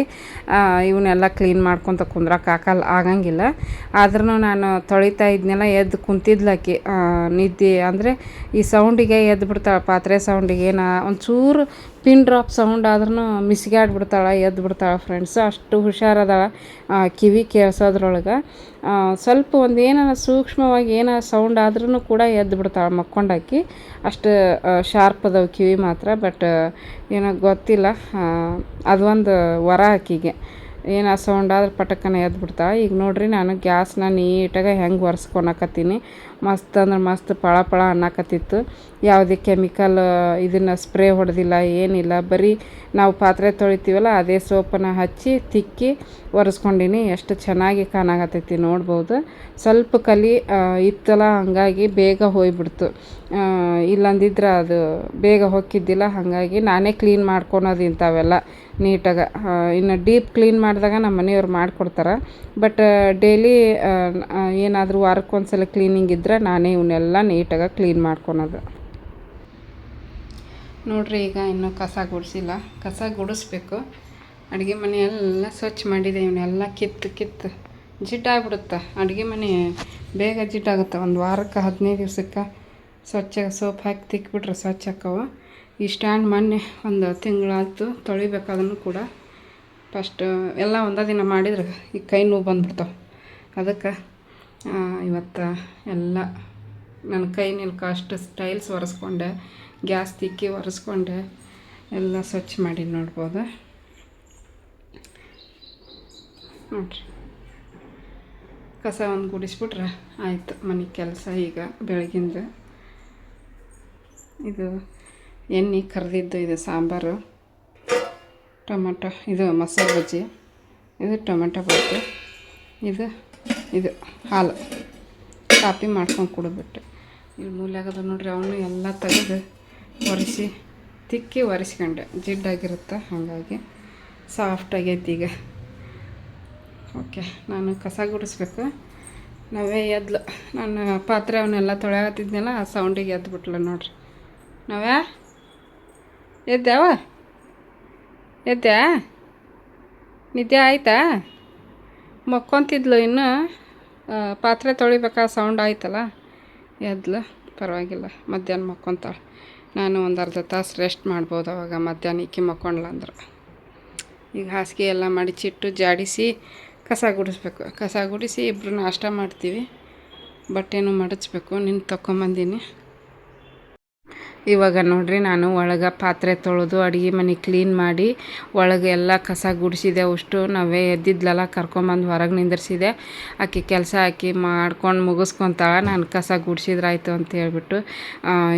ಇವನ್ನೆಲ್ಲ ಕ್ಲೀನ್ ಮಾಡ್ಕೊತ ಕುಂದ್ರಕ್ಕೆ ಆಗಂಗಿಲ್ಲ. ಆದ್ರೂ ನಾನು ತೊಳಿತಾ ಇದ್ನೆಲ್ಲ ಎದ್ದು ಕುಂತಿದ್ಲು ಆಕೆ. ನಿದ್ದೆ ಅಂದರೆ ಈ ಸೌಂಡಿಗೆ ಎದ್ದು ಬಿಡ್ತಾಳೆ, ಪಾತ್ರೆ ಸೌಂಡಿಗೆ. ಒಂಚೂರು ಪಿನ್ ಡ್ರಾಪ್ ಸೌಂಡ್ ಆದ್ರೂ ಮಿಸ್ಗಾಡ್ಬಿಡ್ತಾಳೆ, ಎದ್ದು ಬಿಡ್ತಾಳೆ ಫ್ರೆಂಡ್ಸ್. ಅಷ್ಟು ಹುಷಾರದಾಳ ಕಿವಿ ಕೇಳಿಸೋದ್ರೊಳಗೆ. ಸ್ವಲ್ಪ ಒಂದು ಏನಾರ ಸೂಕ್ಷ್ಮವಾಗಿ ಏನಾರ ಸೌಂಡ್ ಆದ್ರೂ ಕೂಡ ಎದ್ದು ಬಿಡ್ತಾಳೆ ಮಕ್ಕೊಂಡಾಕಿ. ಅಷ್ಟು ಶಾರ್ಪ್ ಅದಾವೆ ಕಿವಿ ಮಾತ್ರ. ಬಟ್ ಏನೋ ಗೊತ್ತಿಲ್ಲ, ಅದೊಂದು ವರ ಆಕಿಗೆ. ಏನು ಆ ಸೌಂಡ್ ಆದ್ರೆ ಪಟಕ್ಕನ ಎದ್ದು ಬಿಡ್ತಾಳೆ. ಈಗ ನೋಡಿರಿ, ನಾನು ಗ್ಯಾಸ್ನ ನೀಟಾಗಿ ಹೆಂಗೆ ಒರೆಸ್ಕೊಳಕತ್ತೀನಿ. ಮಸ್ತ್ ಅಂದ್ರೆ ಮಸ್ತ್ ಪಳ ಅನ್ನಕತ್ತಿತ್ತು. ಯಾವುದೇ ಕೆಮಿಕಲ್ ಇದನ್ನು ಸ್ಪ್ರೇ ಹೊಡೆದಿಲ್ಲ, ಏನಿಲ್ಲ. ಬರೀ ನಾವು ಪಾತ್ರೆ ತೊಳಿತೀವಲ್ಲ ಅದೇ ಸೋಪನ್ನು ಹಚ್ಚಿ ತಿಕ್ಕಿ ಒರೆಸ್ಕೊಂಡಿನಿ. ಎಷ್ಟು ಚೆನ್ನಾಗಿ ಕಾಣಾಕತ್ತೈತಿ ನೋಡ್ಬೋದು. ಸ್ವಲ್ಪ ಕಲಿ ಇತ್ತಲ್ಲ, ಹಂಗಾಗಿ ಬೇಗ ಹೋಗ್ಬಿಡ್ತು. ಇಲ್ಲಂದಿದ್ರೆ ಅದು ಬೇಗ ಹೊಕ್ಕಿದ್ದಿಲ್ಲ. ಹಾಗಾಗಿ ನಾನೇ ಕ್ಲೀನ್ ಮಾಡ್ಕೊಳೋದು ಇಂಥವೆಲ್ಲ ನೀಟಾಗಿ. ಇನ್ನು ಡೀಪ್ ಕ್ಲೀನ್ ಮಾಡಿದಾಗ ನಮ್ಮ ಮನೆಯವ್ರು ಮಾಡಿಕೊಡ್ತಾರೆ. ಬಟ್ ಡೈಲಿ ಏನಾದರೂ ವಾರಕ್ಕೊಂದ್ಸಲ ಕ್ಲೀನಿಂಗ್ ಇದ್ದರೆ ನಾನೇ ಇವನ್ನೆಲ್ಲ ನೀಟಾಗಿ ಕ್ಲೀನ್ ಮಾಡ್ಕೊಳೋದು. ನೋಡಿರಿ, ಈಗ ಇನ್ನೂ ಕಸ ಗುಡಿಸಿಲ್ಲ, ಕಸ ಗುಡಿಸ್ಬೇಕು. ಅಡುಗೆ ಮನೆಯೆಲ್ಲ ಸ್ವಚ್ಛ ಮಾಡಿದೆ. ಇವನ್ನೆಲ್ಲ ಕಿತ್ತು ಜಿಡ್ಡಾಗ್ಬಿಡುತ್ತೆ. ಅಡುಗೆ ಮನೆ ಬೇಗ ಜಿಡ್ಡಾಗುತ್ತೆ. ಒಂದು ವಾರಕ್ಕೆ 15 ದಿವ್ಸಕ್ಕೆ ಸ್ವಚ್ಛ ಸೋಪ್ ಹಾಕಿ ತಿಕ್ಬಿಟ್ರೆ ಸ್ವಚ್ಛ ಆಕ್ಕವ. ಈ ಸ್ಟ್ಯಾಂಡ್ ಮೊನ್ನೆ ಒಂದು ತಿಂಗಳಾಯ್ತು, ತೊಳಿಬೇಕು ಅದನ್ನು ಕೂಡ. ಫಸ್ಟ್ ಎಲ್ಲ ಒಂದೇ ದಿನ ಮಾಡಿದ್ರೆ ಈ ಕೈ ನೋವು ಬಂದ್ಬಿಡ್ತಾವೆ. ಅದಕ್ಕೆ ಇವತ್ತು ಎಲ್ಲ ನನ್ನ ಕೈ ನಿಲ್ಕ ಅಷ್ಟು ಟೈಲ್ಸ್ ಒರೆಸ್ಕೊಂಡೆ, ಗ್ಯಾಸ್ ತಿಕ್ಕಿ ಒರೆಸ್ಕೊಂಡೆ, ಎಲ್ಲ ಸ್ವಚ್ಛ ಮಾಡಿ ನೋಡ್ಬೋದು. ನೋಡಿರಿ, ಕಸ ಒಂದು ಗುಡಿಸ್ಬಿಟ್ರೆ ಆಯಿತು ಮನೆ ಕೆಲಸ. ಈಗ ಬೆಳಗಿಂದ ಇದು ಎಣ್ಣೆ ಕರೆದಿದ್ದು, ಇದು ಸಾಂಬಾರು, ಟೊಮೆಟೊ, ಇದು ಮೊಸರು ಬಜ್ಜಿ, ಇದು ಟೊಮೆಟೊ ಬಾತು, ಇದು ಹಾಲು ಕಾಪಿ ಮಾಡ್ಕೊಂಡು ಕುಡಿದ್ಬಿಟ್ಟು. ಇಲ್ಲಿ ಮೂಲ್ಯಾಗದ ನೋಡ್ರಿ, ಅವನು ಎಲ್ಲ ತೆಗೆದು ಒರೆಸಿ ತಿಕ್ಕಿ ಒರೆಸ್ಕೊಂಡೆ. ಜಿಡ್ಡಾಗಿರುತ್ತೆ, ಹಾಗಾಗಿ ಸಾಫ್ಟಾಗೈತಿ ಈಗ. ಓಕೆ, ನಾನು ಕಸ ಗುಡಿಸ್ಬೇಕು. ನಾವೇ ಎದ್ಲು, ನಾನು ಪಾತ್ರೆ ಅವನ್ನೆಲ್ಲ ತೊಳೆಯತ್ತಿದ್ನಲ್ಲ, ಆ ಸೌಂಡಿಗೆ ಎದ್ಬಿಟ್ಲು ನೋಡ್ರಿ. ನಾವ್ಯಾ ಎದ್ದ್ಯಾವ? ಎದ್ದ್ಯಾ? ನಿದ್ದೆ ಆಯಿತಾ? ಮಕ್ಕೊತಿದ್ಲು ಇನ್ನು. ಪಾತ್ರೆ ತೊಳಿಬೇಕಾ ಸೌಂಡ್ ಆಯ್ತಲ್ಲ, ಎದ್ಲು. ಪರವಾಗಿಲ್ಲ, ಮಧ್ಯಾಹ್ನ ಮಕ್ಕೊತಾಳೆ. ನಾನು ಒಂದು ಅರ್ಧ ತಾಸು ರೆಸ್ಟ್ ಮಾಡ್ಬೋದು ಅವಾಗ, ಮಧ್ಯಾಹ್ನ ಇಕ್ಕಿ ಮಕ್ಕೊಂಡ್ಲ ಅಂದ್ರೆ. ಈಗ ಹಾಸಿಗೆ ಎಲ್ಲ ಮಡಿಚಿಟ್ಟು ಜಾಡಿಸಿ ಕಸ ಗುಡಿಸ್ಬೇಕು. ಕಸ ಗುಡಿಸಿ ಇಬ್ಬರು ನಾಷ್ಟ ಮಾಡ್ತೀವಿ. ಬಟ್ಟೆನೂ ಮಡಚಬೇಕು, ನಿನ್ನ ತಗೊಂಬಂದೀನಿ. ಇವಾಗ ನೋಡ್ರಿ, ನಾನು ಒಳಗೆ ಪಾತ್ರೆ ತೊಳೆದು ಅಡುಗೆ ಮನೆ ಕ್ಲೀನ್ ಮಾಡಿ ಒಳಗೆ ಎಲ್ಲ ಕಸ ಗುಡಿಸಿದೆ. ಅಷ್ಟು ನಾವೇ ಎದ್ದಿದ್ಲಲ್ಲ, ಕರ್ಕೊಂಬಂದು ಹೊರಗೆ ನಿಂದಿರ್ಸಿದೆ. ಆಕೆ ಕೆಲಸ ಹಾಕಿ ಮಾಡ್ಕೊಂಡು ಮುಗಿಸ್ಕೊತಾಳೆ, ನಾನು ಕಸ ಗುಡಿಸಿದ್ರಾಯ್ತು ಅಂತ ಹೇಳ್ಬಿಟ್ಟು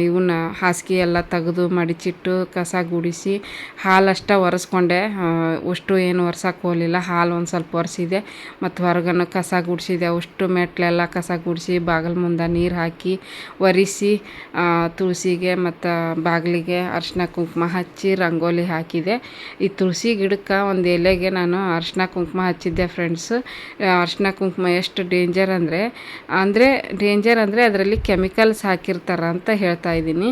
ಇವನ್ನ ಹಾಸಿಗೆ ಎಲ್ಲ ತೆಗೆದು ಮಡಿಚಿಟ್ಟು ಕಸ ಗುಡಿಸಿ ಹಾಲಷ್ಟ ಒರೆಸ್ಕೊಂಡೆ. ಅಷ್ಟು ಏನು ಒರ್ಸಕ್ಕೆ ಹೋಗಲಿಲ್ಲ, ಹಾಲು ಒಂದು ಸ್ವಲ್ಪ ಒರೆಸಿದೆ. ಮತ್ತು ಹೊರಗನ್ನು ಕಸ ಗುಡಿಸಿದೆ. ಅಷ್ಟು ಮೆಟ್ಲೆಲ್ಲ ಕಸ ಗುಡಿಸಿ ಬಾಗಿಲು ಮುಂದೆ ನೀರು ಹಾಕಿ ಒರೆಸಿ ತುಳಸಿಗೆ ಮತ್ತು ಮತ್ತು ಬಾಗಿಲಿಗೆ ಅರಿಶಿನ ಕುಂಕುಮ ಹಚ್ಚಿ ರಂಗೋಲಿ ಹಾಕಿದೆ. ಈ ತುಳಸಿ ಗಿಡಕ್ಕೆ ಒಂದು ಎಲೆಗೆ ನಾನು ಅರಿಶಿನ ಕುಂಕುಮ ಹಚ್ಚಿದ್ದೆ ಫ್ರೆಂಡ್ಸು. ಅರಿಶಿನ ಕುಂಕುಮ ಎಷ್ಟು ಡೇಂಜರ್ ಅಂದರೆ ಅದರಲ್ಲಿ ಕೆಮಿಕಲ್ಸ್ ಹಾಕಿರ್ತಾರೆ ಅಂತ ಹೇಳ್ತಾ ಇದ್ದೀನಿ.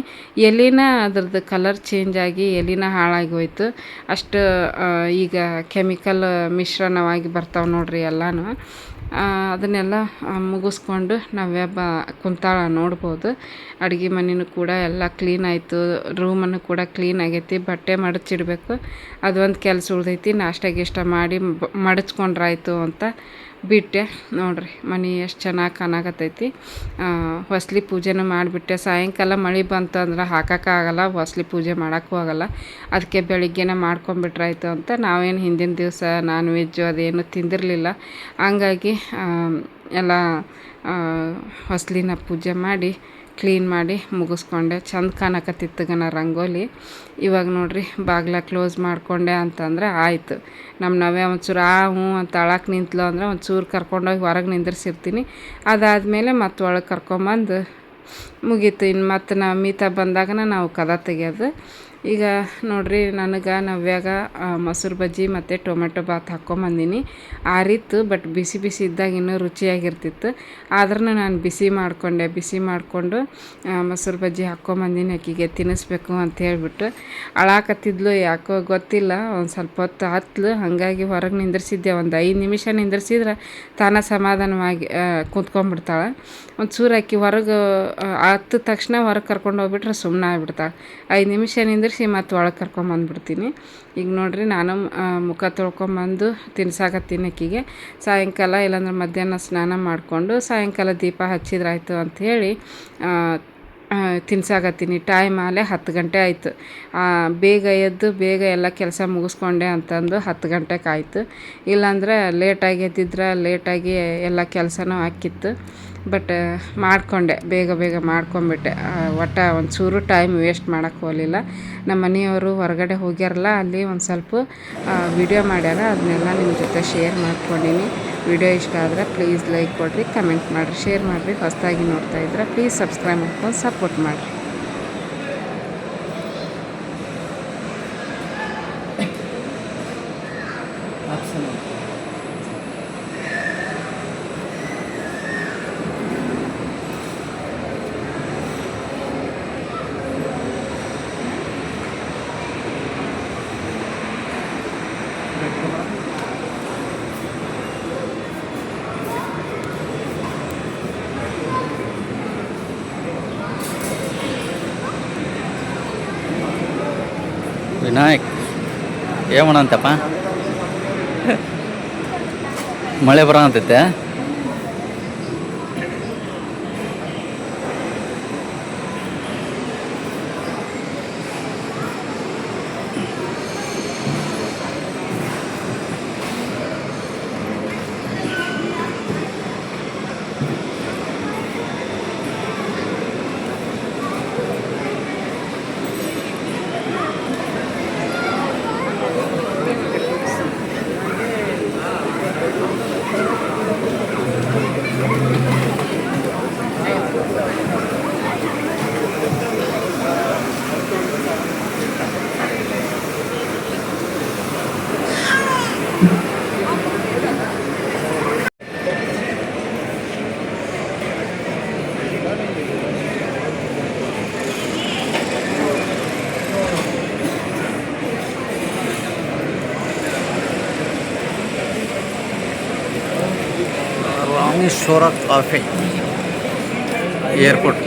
ಎಲೆನ ಅದ್ರದ್ದು ಕಲರ್ ಚೇಂಜ್ ಆಗಿ ಎಲೆನ ಹಾಳಾಗಿ ಹೋಯ್ತು. ಅಷ್ಟು ಈಗ ಕೆಮಿಕಲ್ ಮಿಶ್ರಣವಾಗಿ ಬರ್ತಾವೆ ನೋಡ್ರಿ ಎಲ್ಲನೂ. ಅದನ್ನೆಲ್ಲ ಮುಗಿಸ್ಕೊಂಡು ನವ್ಯ ಕುಂತಾಳ ನೋಡ್ಬೋದು. ಅಡುಗೆ ಮನೆಯೂ ಕೂಡ ಎಲ್ಲ ಕ್ಲೀನ್ ಆಯಿತು. ರೂಮನ್ನು ಕೂಡ ಕ್ಲೀನ್ ಆಗೈತಿ. ಬಟ್ಟೆ ಮಡಚಿಡ್ಬೇಕು, ಅದೊಂದು ಕೆಲಸ ಉಳ್ದೈತಿ. ನಾಷ್ಟ ಗೀಷ್ಟ ಮಾಡಿ ಮಡಚ್ಕೊಂಡ್ರಾಯ್ತು ಅಂತ ಬಿಟ್ಟೆ. ನೋಡ್ರಿ ಮನೆ ಎಷ್ಟು ಚೆನ್ನಾಗಿ ಕಾಣಕತ್ತೈತಿ. ಹೊಸ್ಲಿ ಪೂಜೆನೂ ಮಾಡಿಬಿಟ್ಟೆ. ಸಾಯಂಕಾಲ ಮಳೆ ಬಂತು ಅಂದ್ರೆ ಹಾಕೋಕ್ಕಾಗಲ್ಲ, ಹೊಸ್ಲಿ ಪೂಜೆ ಮಾಡೋಕ್ಕೂ ಆಗಲ್ಲ. ಅದಕ್ಕೆ ಬೆಳಿಗ್ಗೆನೇ ಮಾಡ್ಕೊಂಬಿಟ್ರಾಯ್ತು ಅಂತ ನಾವೇನು ಹಿಂದಿನ ದಿವಸ ನಾನ್ ವೆಜ್ಜು ಅದೇನು ತಿಂದಿರಲಿಲ್ಲ. ಹಂಗಾಗಿ ಎಲ್ಲ ಹೊಸ್ಲಿನ ಪೂಜೆ ಮಾಡಿ ಕ್ಲೀನ್ ಮಾಡಿ ಮುಗಿಸ್ಕೊಂಡೆ. ಚಂದ ಕಾಣಕತ್ತಿತ್ತಗನ ರಂಗೋಲಿ. ಇವಾಗ ನೋಡ್ರಿ ಬಾಗಿಲ ಕ್ಲೋಸ್ ಮಾಡಿಕೊಂಡೆ ಅಂತಂದ್ರೆ ಆಯಿತು. ನಮ್ಮ ನವ್ಯ ಒಂಚೂರು ಹ್ಞೂ ಅಂತ ಅಳಕ್ಕೆ ನಿಂತಲು ಅಂದರೆ ಒಂಚೂರು ಕರ್ಕೊಂಡೋಗಿ ಹೊರಗೆ ನಿಂದಿರ್ಸಿರ್ತೀನಿ. ಅದಾದಮೇಲೆ ಮತ್ತೆ ಒಳಗೆ ಕರ್ಕೊಂಬಂದು ಮುಗೀತು. ಇನ್ನು ಮತ್ತು ಮೀತಾ ಬಂದಾಗನ ನಾವು ಕದ ತೆಗಿಯೋದು. ಈಗ ನೋಡ್ರಿ ನನಗೆ ನವ್ಯಾಗ ಮೊಸರು ಬಜ್ಜಿ ಮತ್ತು ಟೊಮೆಟೊ ಬಾತ್ ಹಾಕ್ಕೊಂಬಂದಿನಿ. ಆರಿತ್ತು, ಬಟ್ ಬಿಸಿ ಬಿಸಿ ಇದ್ದಾಗ ಇನ್ನೂ ರುಚಿಯಾಗಿರ್ತಿತ್ತು. ಆದ್ರೂ ನಾನು ಬಿಸಿ ಮಾಡಿಕೊಂಡು ಮೊಸರು ಬಜ್ಜಿ ಹಾಕ್ಕೊಂಬಂದಿನಿ. ಆಕಿಗೆ ತಿನ್ನಿಸ್ಬೇಕು ಅಂತ ಹೇಳ್ಬಿಟ್ಟು ಅಳಾಕತ್ತಿದ್ಲು. ಯಾಕೋ ಗೊತ್ತಿಲ್ಲ, ಒಂದು ಸ್ವಲ್ಪ ಹೊತ್ತು ಹತ್ಲು. ಹಾಗಾಗಿ ಹೊರಗೆ ನಿಂದಿರ್ಸಿದ್ದೆ. ಒಂದು 5 ನಿಮಿಷ ನಿಂದಿರ್ಸಿದ್ರೆ ತಾನ ಸಮಾಧಾನವಾಗಿ ಕೂತ್ಕೊಂಡ್ಬಿಡ್ತಾಳೆ. ಒಂಚೂರು ಆಕಿ ಹೊರಗೆ ಹತ್ತಿದ ತಕ್ಷಣ ಹೊರಗೆ ಕರ್ಕೊಂಡು ಹೋಗ್ಬಿಟ್ರೆ ಸುಮ್ಮನೆ ಆಗಿಬಿಡ್ತಾಳೆ. 5 ನಿಮಿಷ ನಿಂದಿರ್ಸಿ ಮತ್ತು ಒಳಗೆ ಕರ್ಕೊಂಬಂದ್ಬಿಡ್ತೀನಿ. ಈಗ ನೋಡ್ರಿ ನಾನು ಮುಖ ತೊಳ್ಕೊಂಬಂದು ತಿನ್ಸಾಕತ್ತೀನಿ ಆಕಿಗೆ. ಸಾಯಂಕಾಲ ಇಲ್ಲಾಂದ್ರೆ ಮಧ್ಯಾಹ್ನ ಸ್ನಾನ ಮಾಡಿಕೊಂಡು ಸಾಯಂಕಾಲ ದೀಪ ಹಚ್ಚಿದ್ರಾಯ್ತು ಅಂಥೇಳಿ ತಿನ್ಸಾಕತ್ತೀನಿ. ಟೈಮ್ ಆಲೆ 10 ಗಂಟೆ ಆಯಿತು. ಬೇಗ ಎದ್ದು ಬೇಗ ಎಲ್ಲ ಕೆಲಸ ಮುಗಿಸ್ಕೊಂಡೆ ಅಂತಂದು 10 ಗಂಟೆಗೆ ಆಯಿತು. ಇಲ್ಲಾಂದ್ರೆ ಲೇಟಾಗಿ ಎದ್ದಿದ್ರೆ ಲೇಟಾಗಿ ಎಲ್ಲ ಕೆಲಸನೂ ಆಕ್ಕಿತ್ತು. ಬಟ್ ಮಾಡಿಕೊಂಡೆ, ಬೇಗ ಮಾಡ್ಕೊಂಬಿಟ್ಟೆ. ಒಟ್ಟು ಒಂಚೂರು ಟೈಮ್ ವೇಸ್ಟ್ ಮಾಡೋಕ್ಕೆ ಹೋಗಲಿಲ್ಲ. ನಮ್ಮ ಮನೆಯವರು ಹೊರಗಡೆ ಹೋಗ್ಯಾರಲ್ಲ, ಅಲ್ಲಿ ಒಂದು ಸ್ವಲ್ಪ ವಿಡಿಯೋ ಮಾಡ್ಯಾರ. ಅದನ್ನೆಲ್ಲ ನಿಮ್ಮ ಜೊತೆ ಶೇರ್ ಮಾಡ್ಕೊಂಡೀನಿ. ವಿಡಿಯೋ ಇಷ್ಟ ಆದರೆ ಪ್ಲೀಸ್ ಲೈಕ್ ಕೊಡಿರಿ, ಕಮೆಂಟ್ ಮಾಡಿರಿ, ಶೇರ್ ಮಾಡಿರಿ. ಹೊಸದಾಗಿ ನೋಡ್ತಾ ಇದ್ರೆ ಪ್ಲೀಸ್ ಸಬ್ಸ್ಕ್ರೈಬ್ ಮಾಡ್ಕೊಂಡು ಸಪೋರ್ಟ್ ಮಾಡಿರಿ. ವಿನಾಯಕ್ ಏಮಣಂತಪ್ಪ, ಮಳೆ ಬರೋಂತೈತೆ. Rameshwara cafe airport.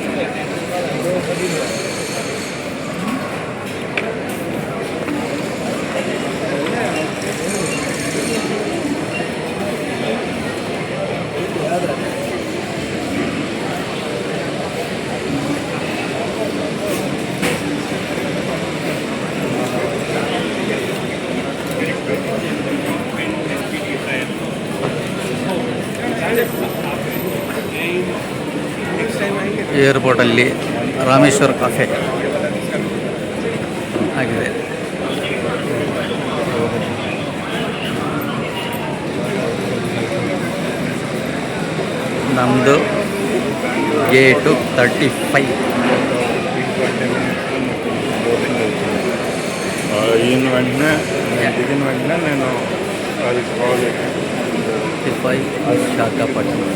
ಏರ್ಪೋರ್ಟಲ್ಲಿ ರಾಮೇಶ್ವರ ಕಾಫೆ ಆಗಿದೆ. ನಮ್ಮದು ಗೇಟು 35. వెంటనే దిగిన వెంటనే నేను అది కాల్ చేశాను. 55 Visakhapatnam.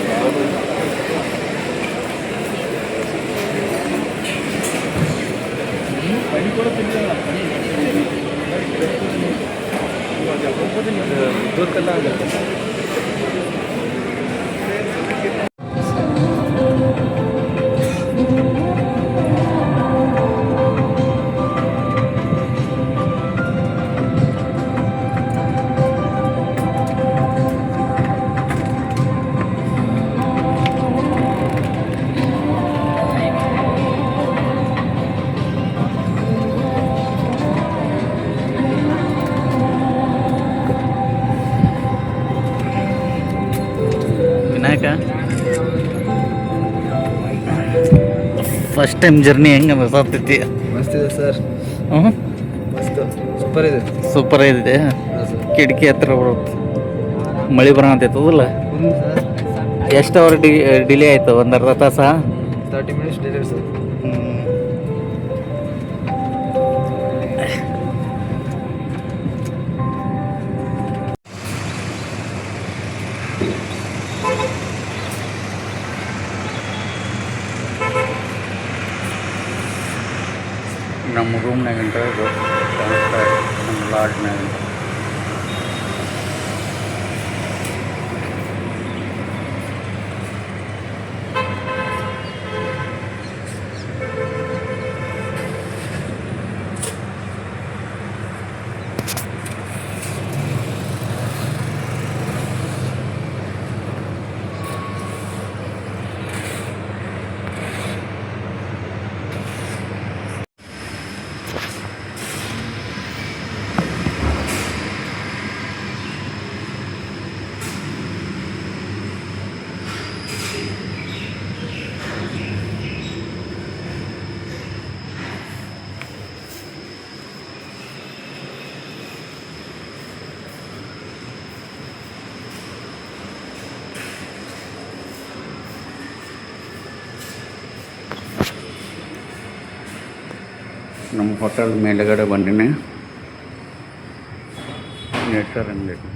Vinayaka first time journey ಹೆಂಗೆ ಅನಿಸ್ತೈತಿ? ಮಸ್ತ್ ಇದೆ ಸರ್, ಹ್ಞೂ ಮಸ್ತ್ ಸೂಪರ್ ಇದೆ. ಸೂಪರ್ ಇದೆ. ಹಾಂ ಸರ್. ಕಿಟಕಿ ಹತ್ರ ಬರುತ್ತೆ, ಮಳೆ ಬರೋಂತೈತದಲ್ಲ. ಸರ್ ಎಷ್ಟು ಅವರ್ ಡಿಲೇ ಆಯಿತು? ಒಂದು ಅರ್ಧ ತಾಸ? 30 minutes ಡಿಲೇ ಸರ್. ನಮ್ಮ ರೂಮ್ನಾಗ ನಮ್ಮ ಲಾಡ್ನಾಗ ನಮ್ಮ ಹೋಟೆಲ್ ಮೇಲುಗಡೆ ಬಂದಿನಿ. ನೇಚರ್ ಅಂಗಡಿ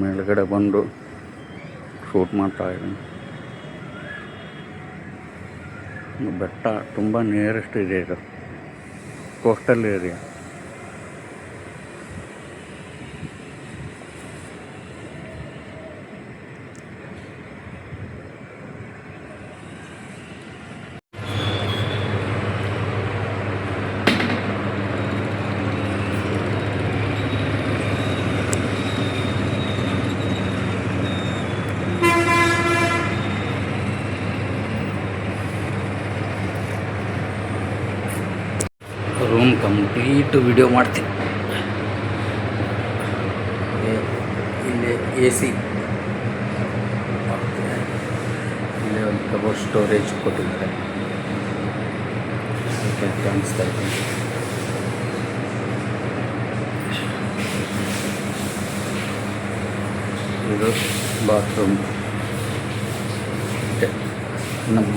ಮೇಲ್ಗಡೆ ಬಂದು ಶೂಟ್ ಮಾಡ್ತಾ ಇದ್ದೀನಿ. ಬೆಟ್ಟ ತುಂಬ ನಿಯರೆಸ್ಟ್ ಇದೆ, ಇದು coastal area. Room complete video ಮಾಡ್ತೀನಿ. ಇಲ್ಲಿ ಎ ಸಿ, ಇಲ್ಲಿ ಒಂದು ಕಬೋರ್ಡ್ ಸ್ಟೋರೇಜ್ ಕೊಟ್ಟಿದ್ದಾರೆ, ಕಾಣಿಸ್ತಾ ಇದೆ. ಇದು ಬಾತ್ರೂಮ್. ನಮ್ಮ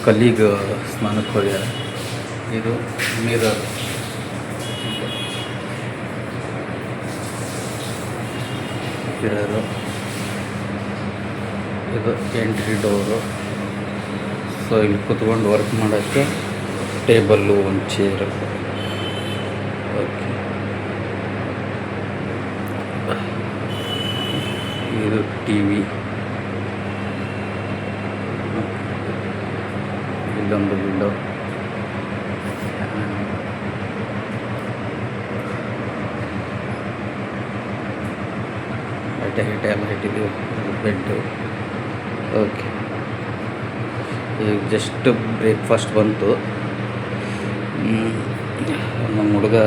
ಕಲೀಗ್ ಸ್ನಾನಕ್ಕೆ ಹೋಗ್ಯಾರ. ಇದು ಮಿರರ್, ಇದು ಎಂಟ್ರಿ ಡೋರು. ಸೊ ಇಲ್ಲಿ ಕುತ್ಕೊಂಡು ವರ್ಕ್ ಮಾಡೋಕ್ಕೆ ಟೇಬಲ್ಲು, ಒಂದು ಚೇರು. ಓಕೆ, ಇದು ಟಿ ವಿ. ಇಲ್ಲೊಂದು ವಿಂಡೋ. ಲೈಟ್ ಎಲ್ಲ ಇಟ್ಟಿದ್ದೀವಿ. ಬೆಡ್ಡು. ಓಕೆ, ಈಗ ಜಸ್ಟ್ ಬ್ರೇಕ್ಫಾಸ್ಟ್ ಬಂತು. ನಮ್ಮ ಹುಡುಗ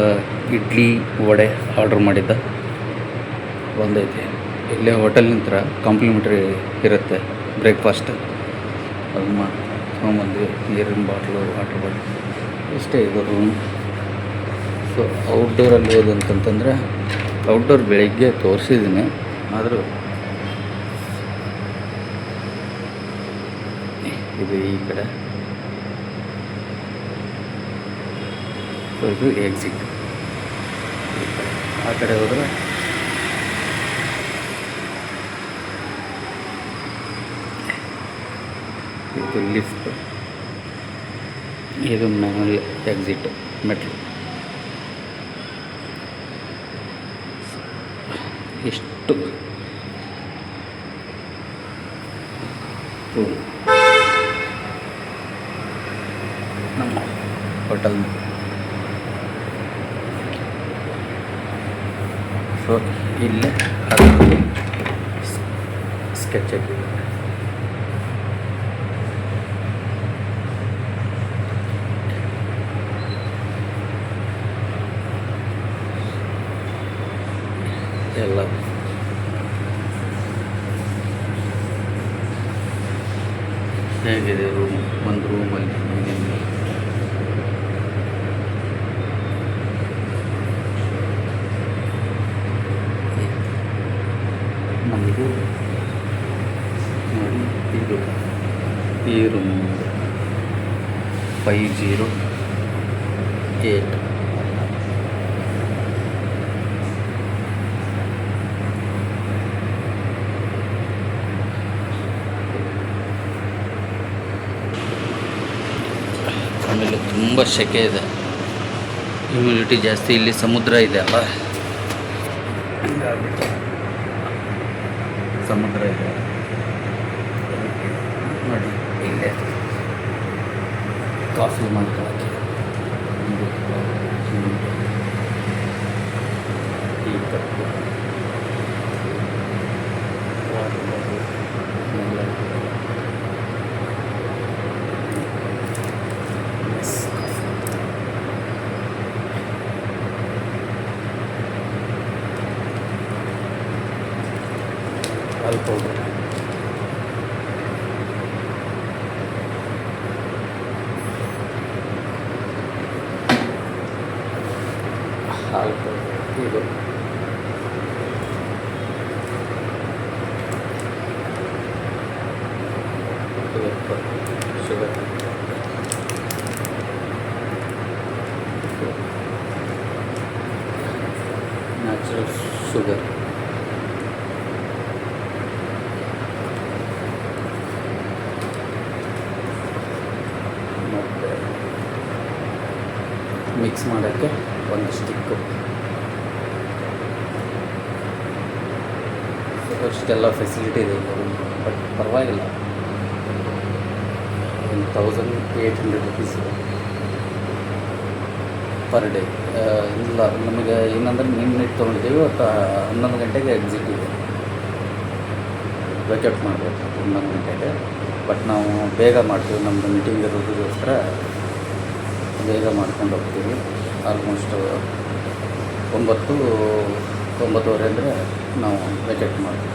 ಇಡ್ಲಿ ವಡೆ ಆರ್ಡ್ರ್ ಮಾಡಿದ್ದ ಬಂದೈತೆ. ಇಲ್ಲೇ ಹೋಟೆಲ್ ನಿಂತ್ರ ಕಾಂಪ್ಲಿಮೆಂಟ್ರಿ ಇರುತ್ತೆ ಬ್ರೇಕ್ಫಾಸ್ಟ್. ಅದು ತೊಗೊಂಬಂದ್ವಿ. ನೀರಿನ ಬಾಟ್ಲು, ವಾಟರ್ ಬಾಟ್ಲು ಇಷ್ಟೇ ಇದು ರೂಮ್. ಸೊ ಔಟ್ಡೋರಲ್ಲಿ ಹೋದಂತಂತಂದರೆ ಔಟ್ಡೋರ್ ಬೆಳಿಗ್ಗೆ ತೋರಿಸಿದ್ದೀನಿ. ಆದರೂ ಇದು ಈ ಕಡೆ, ಸೊ ಇದು ಎಕ್ಸಿಟ್. ಆ ಕಡೆ ಹೋದರೆ ಇದು ಲಿಫ್ಟ್, ಇದು ಮ್ಯಾನುವಲ್ ಎಕ್ಸಿಟ್ ಮೆಟ್ರೋ. ಇಷ್ಟು ರೂಮ್ ನಮ್ಮ ಹೋಟೆಲ್. ಸೊ ಇಲ್ಲೇ ಅದು ಸ್ಕೆಚ್ ಹಾಕಿದೆ. ಎಲ್ಲ ಹೇಗಿದೆ ರೂಮ್? ಒಂದು ರೂಮಲ್ಲಿ ನಮಗೂ ನೋಡಿ, ಇದು ಈ ರೂಮ್ 508. ಆಮೇಲೆ ತುಂಬ ಸೆಕೆ ಇದೆ, ಹ್ಯೂಮಿಡಿಟಿ ಜಾಸ್ತಿ. ಇಲ್ಲಿ ಸಮುದ್ರ ಇದೆ ಅಲ್ಲ, ಹಂಗಾಗ್ಬಿಟ್ಟು ಸಮುದ್ರ ಇದೆ ನೋಡಿ. ಇಲ್ಲೇ ಕಾಫಿ ಮಾಡ್ಕೊಳ್ಳೋಕ್ಕೆ ಟೀ ಕಪ್ಪು, ವಾಟರ್ ಬಾಟಲ್ ಎಲ್ಲ. ಹಾಲು ಪೌಡರ್, ಹಾಲು ಪೌಡರ್, ಇದು ಶುಗರ್, ನ್ಯಾಚುರಲ್ ಶುಗರ್. ಮತ್ತು ಮಿಕ್ಸ್ ಮಾಡೋಕ್ಕೆ ಒಂದು ಸ್ಟಿಕ್ಕು. ಅಷ್ಟೆಲ್ಲ ಫೆಸಿಲಿಟಿ ಇದೆ, ಬಟ್ ಪರವಾಗಿಲ್ಲ. 1800 ರುಪೀಸ್ ಪರ್ ಡೇ. ಇಲ್ಲ ನಮಗೆ ಏನಂದ್ರೆ ನಿನ್ನೆ ತೊಗೊಂಡಿದ್ದೀವಿ, 11 ಗಂಟೆಗೆ ಎಕ್ಸಿಟ್ ಇದೆ, ವೇಕೌಟ್ ಮಾಡಬೇಕು 11 ಗಂಟೆಗೆ. ಬಟ್ ನಾವು ಬೇಗ ಮಾಡ್ತೀವಿ, ನಮ್ಮದು ಮೀಟಿಂಗ್ ಇರೋದಕ್ಕೋಸ್ಕರ ಬೇಗ ಮಾಡ್ಕೊಂಡು ಹೋಗ್ತೀವಿ. ಆಲ್ಮೋಸ್ಟ್ 9-9:30 ಅಂದರೆ ನಾವು ವೇಕೌಟ್ ಮಾಡ್ತೀವಿ.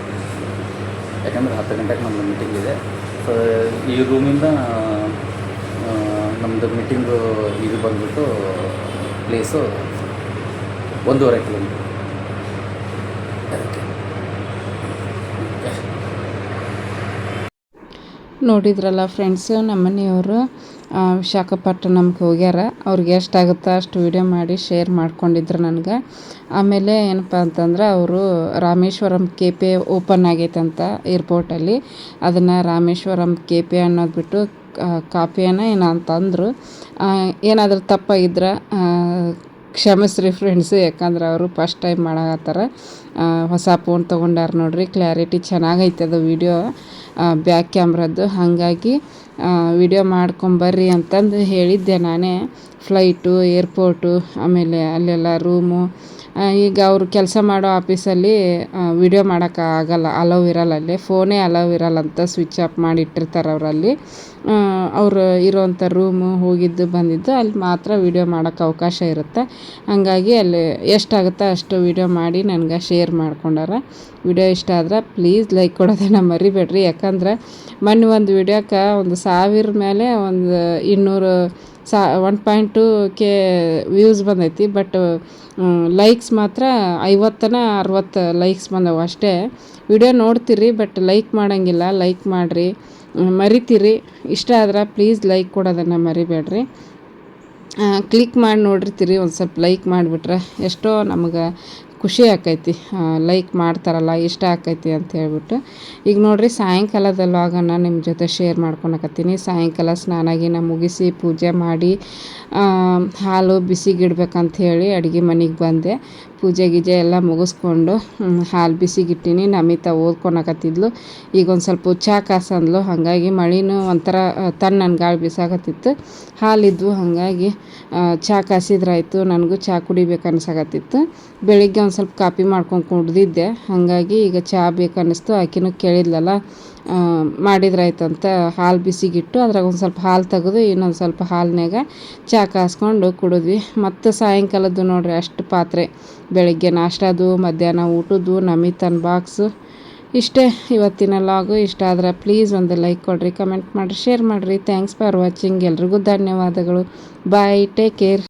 ಯಾಕಂದರೆ 10 ಗಂಟೆಗೆ ನಮ್ಮದು ಮೀಟಿಂಗ್ ಇದೆ. ಸೊ ಈ ರೂಮಿಂದ ನಮ್ಮದು ಮೀಟಿಂಗು ಇದು ಬಂದುಬಿಟ್ಟು ಪ್ಲೇಸು 1.5 ಕಿಲೋಮೀಟರ್. ಅದಕ್ಕೆ ನೋಡಿದ್ರಲ್ಲ ಫ್ರೆಂಡ್ಸು, ನಮ್ಮ ಮನೆಯವರು ವಿಶಾಖಪಟ್ಟಣಂಗೆ ಹೋಗ್ಯಾರ. ಅವ್ರಿಗೆ ಎಷ್ಟಾಗುತ್ತೋ ಅಷ್ಟು ವಿಡಿಯೋ ಮಾಡಿ ಶೇರ್ ಮಾಡ್ಕೊಂಡಿದ್ರು ನನಗೆ. ಆಮೇಲೆ ಏನಪ್ಪ ಅಂತಂದ್ರೆ ಅವರು ರಾಮೇಶ್ವರಂ KP ಓಪನ್ ಆಗೈತಂತ ಏರ್ಪೋರ್ಟಲ್ಲಿ. ಅದನ್ನು ರಾಮೇಶ್ವರಂ KP ಅನ್ನೋದು ಬಿಟ್ಟು ಕಾಪಿಯನ್ನು ಏನೋ ಅಂತಂದರು. ಏನಾದರೂ ತಪ್ಪಾಗಿದ್ರೆ ಕ್ಷಮಿಸ್ರಿ ಫ್ರೆಂಡ್ಸು, ಯಾಕಂದ್ರೆ ಅವರು ಫಸ್ಟ್ ಟೈಮ್ ಮಾಡಾಕತ್ತಾರ. ಹೊಸ ಫೋನ್ ತೊಗೊಂಡಾರ ನೋಡ್ರಿ, ಕ್ಲಾರಿಟಿ ಚೆನ್ನಾಗೈತೆ ಅದು ವಿಡಿಯೋ ಬ್ಯಾಕ್ ಕ್ಯಾಮ್ರದ್ದು. ಹಾಗಾಗಿ ವಿಡಿಯೋ ಮಾಡ್ಕೊಂಬರ್ರಿ ಅಂತಂದು ಹೇಳಿದ್ದೆ ನಾನೇ. ಫ್ಲೈಟು, ಏರ್ಪೋರ್ಟು, ಆಮೇಲೆ ಅಲ್ಲೆಲ್ಲ ರೂಮು. ಈಗ ಅವರು ಕೆಲಸ ಮಾಡೋ ಆಫೀಸಲ್ಲಿ ವಿಡಿಯೋ ಮಾಡೋಕ್ಕಾಗಲ್ಲ, ಅಲೌ ಇರಲ್ಲ. ಅಲ್ಲಿ ಫೋನೇ ಅಲೌ ಇರಲ್ಲ ಅಂತ ಸ್ವಿಚ್ ಆಫ್ ಮಾಡಿ ಇಟ್ಟಿರ್ತಾರೆ ಅವರಲ್ಲಿ. ಅವರು ಇರೋವಂಥ ರೂಮು ಹೋಗಿದ್ದು ಬಂದಿದ್ದು ಅಲ್ಲಿ ಮಾತ್ರ ವೀಡಿಯೋ ಮಾಡೋಕ್ಕೆ ಅವಕಾಶ ಇರುತ್ತೆ. ಹಾಗಾಗಿ ಅಲ್ಲಿ ಎಷ್ಟಾಗುತ್ತೋ ಅಷ್ಟು ವೀಡಿಯೋ ಮಾಡಿ ನನಗೆ ಶೇರ್ ಮಾಡ್ಕೊಂಡಾರ. ವಿಡಿಯೋ ಇಷ್ಟ ಆದ್ರೆ ಪ್ಲೀಸ್ ಲೈಕ್ ಕೊಡೋದನ್ನು ಮರಿಬೇಡ್ರಿ. ಯಾಕಂದ್ರೆ ಮೊನ್ನೆ ಒಂದು ವಿಡಿಯೋಕ್ಕೆ 1,000 ಮೇಲೆ 1.2K ವ್ಯೂಸ್ ಬಂದೈತಿ. ಬಟ್ ಲೈಕ್ಸ್ ಮಾತ್ರ 50-60 ಲೈಕ್ಸ್ ಬಂದವು ಅಷ್ಟೇ. ವಿಡಿಯೋ ನೋಡ್ತೀರಿ ಬಟ್ ಲೈಕ್ ಮಾಡೋಂಗಿಲ್ಲ. ಲೈಕ್ ಮಾಡಿರಿ, ಮರಿತೀರಿ. ಇಷ್ಟ ಆದ್ರೆ ಪ್ಲೀಸ್ ಲೈಕ್ ಕೊಡೋದನ್ನು ಮರಿಬೇಡ್ರಿ. ಕ್ಲಿಕ್ ಮಾಡಿ ನೋಡಿರ್ತೀರಿ, ಒಂದು ಸ್ವಲ್ಪ ಲೈಕ್ ಮಾಡಿಬಿಟ್ರೆ ಎಷ್ಟೋ ನಮಗೆ ಖುಷಿ ಆಕೈತಿ. ಲೈಕ್ ಮಾಡ್ತಾರಲ್ಲ, ಇಷ್ಟ ಆಕೈತಿ ಅಂತ ಹೇಳ್ಬಿಟ್ಟು. ಈಗ ನೋಡಿರಿ ಸಾಯಂಕಾಲದ ವ್ಲಾಗನ್ನು ನಿಮ್ಮ ಜೊತೆ ಶೇರ್ ಮಾಡ್ಕೊಳಕತ್ತೀನಿ. ಸಾಯಂಕಾಲ ಸ್ನಾನ ಮುಗಿಸಿ ಪೂಜೆ ಮಾಡಿ ಹಾಲು ಬಿಸಿಗಿಡ್ಬೇಕಂತ ಹೇಳಿ ಅಡುಗೆ ಮನೆಗೆ ಬಂದೆ. ಪೂಜೆ ಗೀಜೆ ಎಲ್ಲ ಮುಗಿಸ್ಕೊಂಡು ಹಾಲು ಬಿಸಿಗಿಟ್ಟಿನಿ. ನಮಿತಾ ಓದ್ಕೊಳಕತ್ತಿದ್ಲು. ಈಗ ಒಂದು ಸ್ವಲ್ಪ ಚಹಾ ಕಾಸಂದ್ಲು. ಹಾಗಾಗಿ ಮಳಿನೂ ಒಂಥರ ತಣ್ಣನ ಗಾಳಿ ಬಿಸಾಕತ್ತಿತ್ತು. ಹಾಲಿದ್ವು, ಹಾಗಾಗಿ ಚಹಾ ಕಾಸಿದ್ರಾಯ್ತು. ನನಗೂ ಚಹಾ ಕುಡಿಬೇಕು ಅನ್ಸಾಕತ್ತಿತ್ತು. ಬೆಳಿಗ್ಗೆ ಒಂದು ಸ್ವಲ್ಪ ಕಾಪಿ ಮಾಡ್ಕೊಂಡು ಕುಡ್ದಿದ್ದೆ. ಹಾಗಾಗಿ ಈಗ ಚಹಾ ಬೇಕನ್ನಿಸ್ತು. ಆಕಿನೂ ಕೇಳಿದ್ಲಲ್ಲ, ಮಾಡಿದ್ರಾಯ್ತಂತ ಹಾಲು ಬಿಸಿಗಿಟ್ಟು ಅದ್ರಾಗ ಒಂದು ಸ್ವಲ್ಪ ಹಾಲು ತೆಗೆದು ಇನ್ನೊಂದು ಸ್ವಲ್ಪ ಹಾಲಿನಾಗ ಚಹಾ ಕಾಸ್ಕೊಂಡು ಕುಡಿದ್ವಿ. ಮತ್ತು ಸಾಯಂಕಾಲದ್ದು ನೋಡ್ರಿ ಅಷ್ಟು ಪಾತ್ರೆ. ಬೆಳಗ್ಗೆ ನಾಷ್ಟದು, ಮಧ್ಯಾಹ್ನ ಊಟದ್ದು, ನಮಿತನ ಬಾಕ್ಸು. ಇಷ್ಟೇ ಇವತ್ತಿನ ವ್ಲಾಗು. ಇಷ್ಟ ಆದ್ರೆ ಪ್ಲೀಸ್ ಒಂದು ಲೈಕ್ ಕೊಡಿರಿ, ಕಮೆಂಟ್ ಮಾಡಿರಿ, ಶೇರ್ ಮಾಡಿರಿ. Thanks for watching. ಎಲ್ರಿಗೂ ಧನ್ಯವಾದಗಳು. ಬಾಯ್, ಟೇಕ್ ಕೇರ್.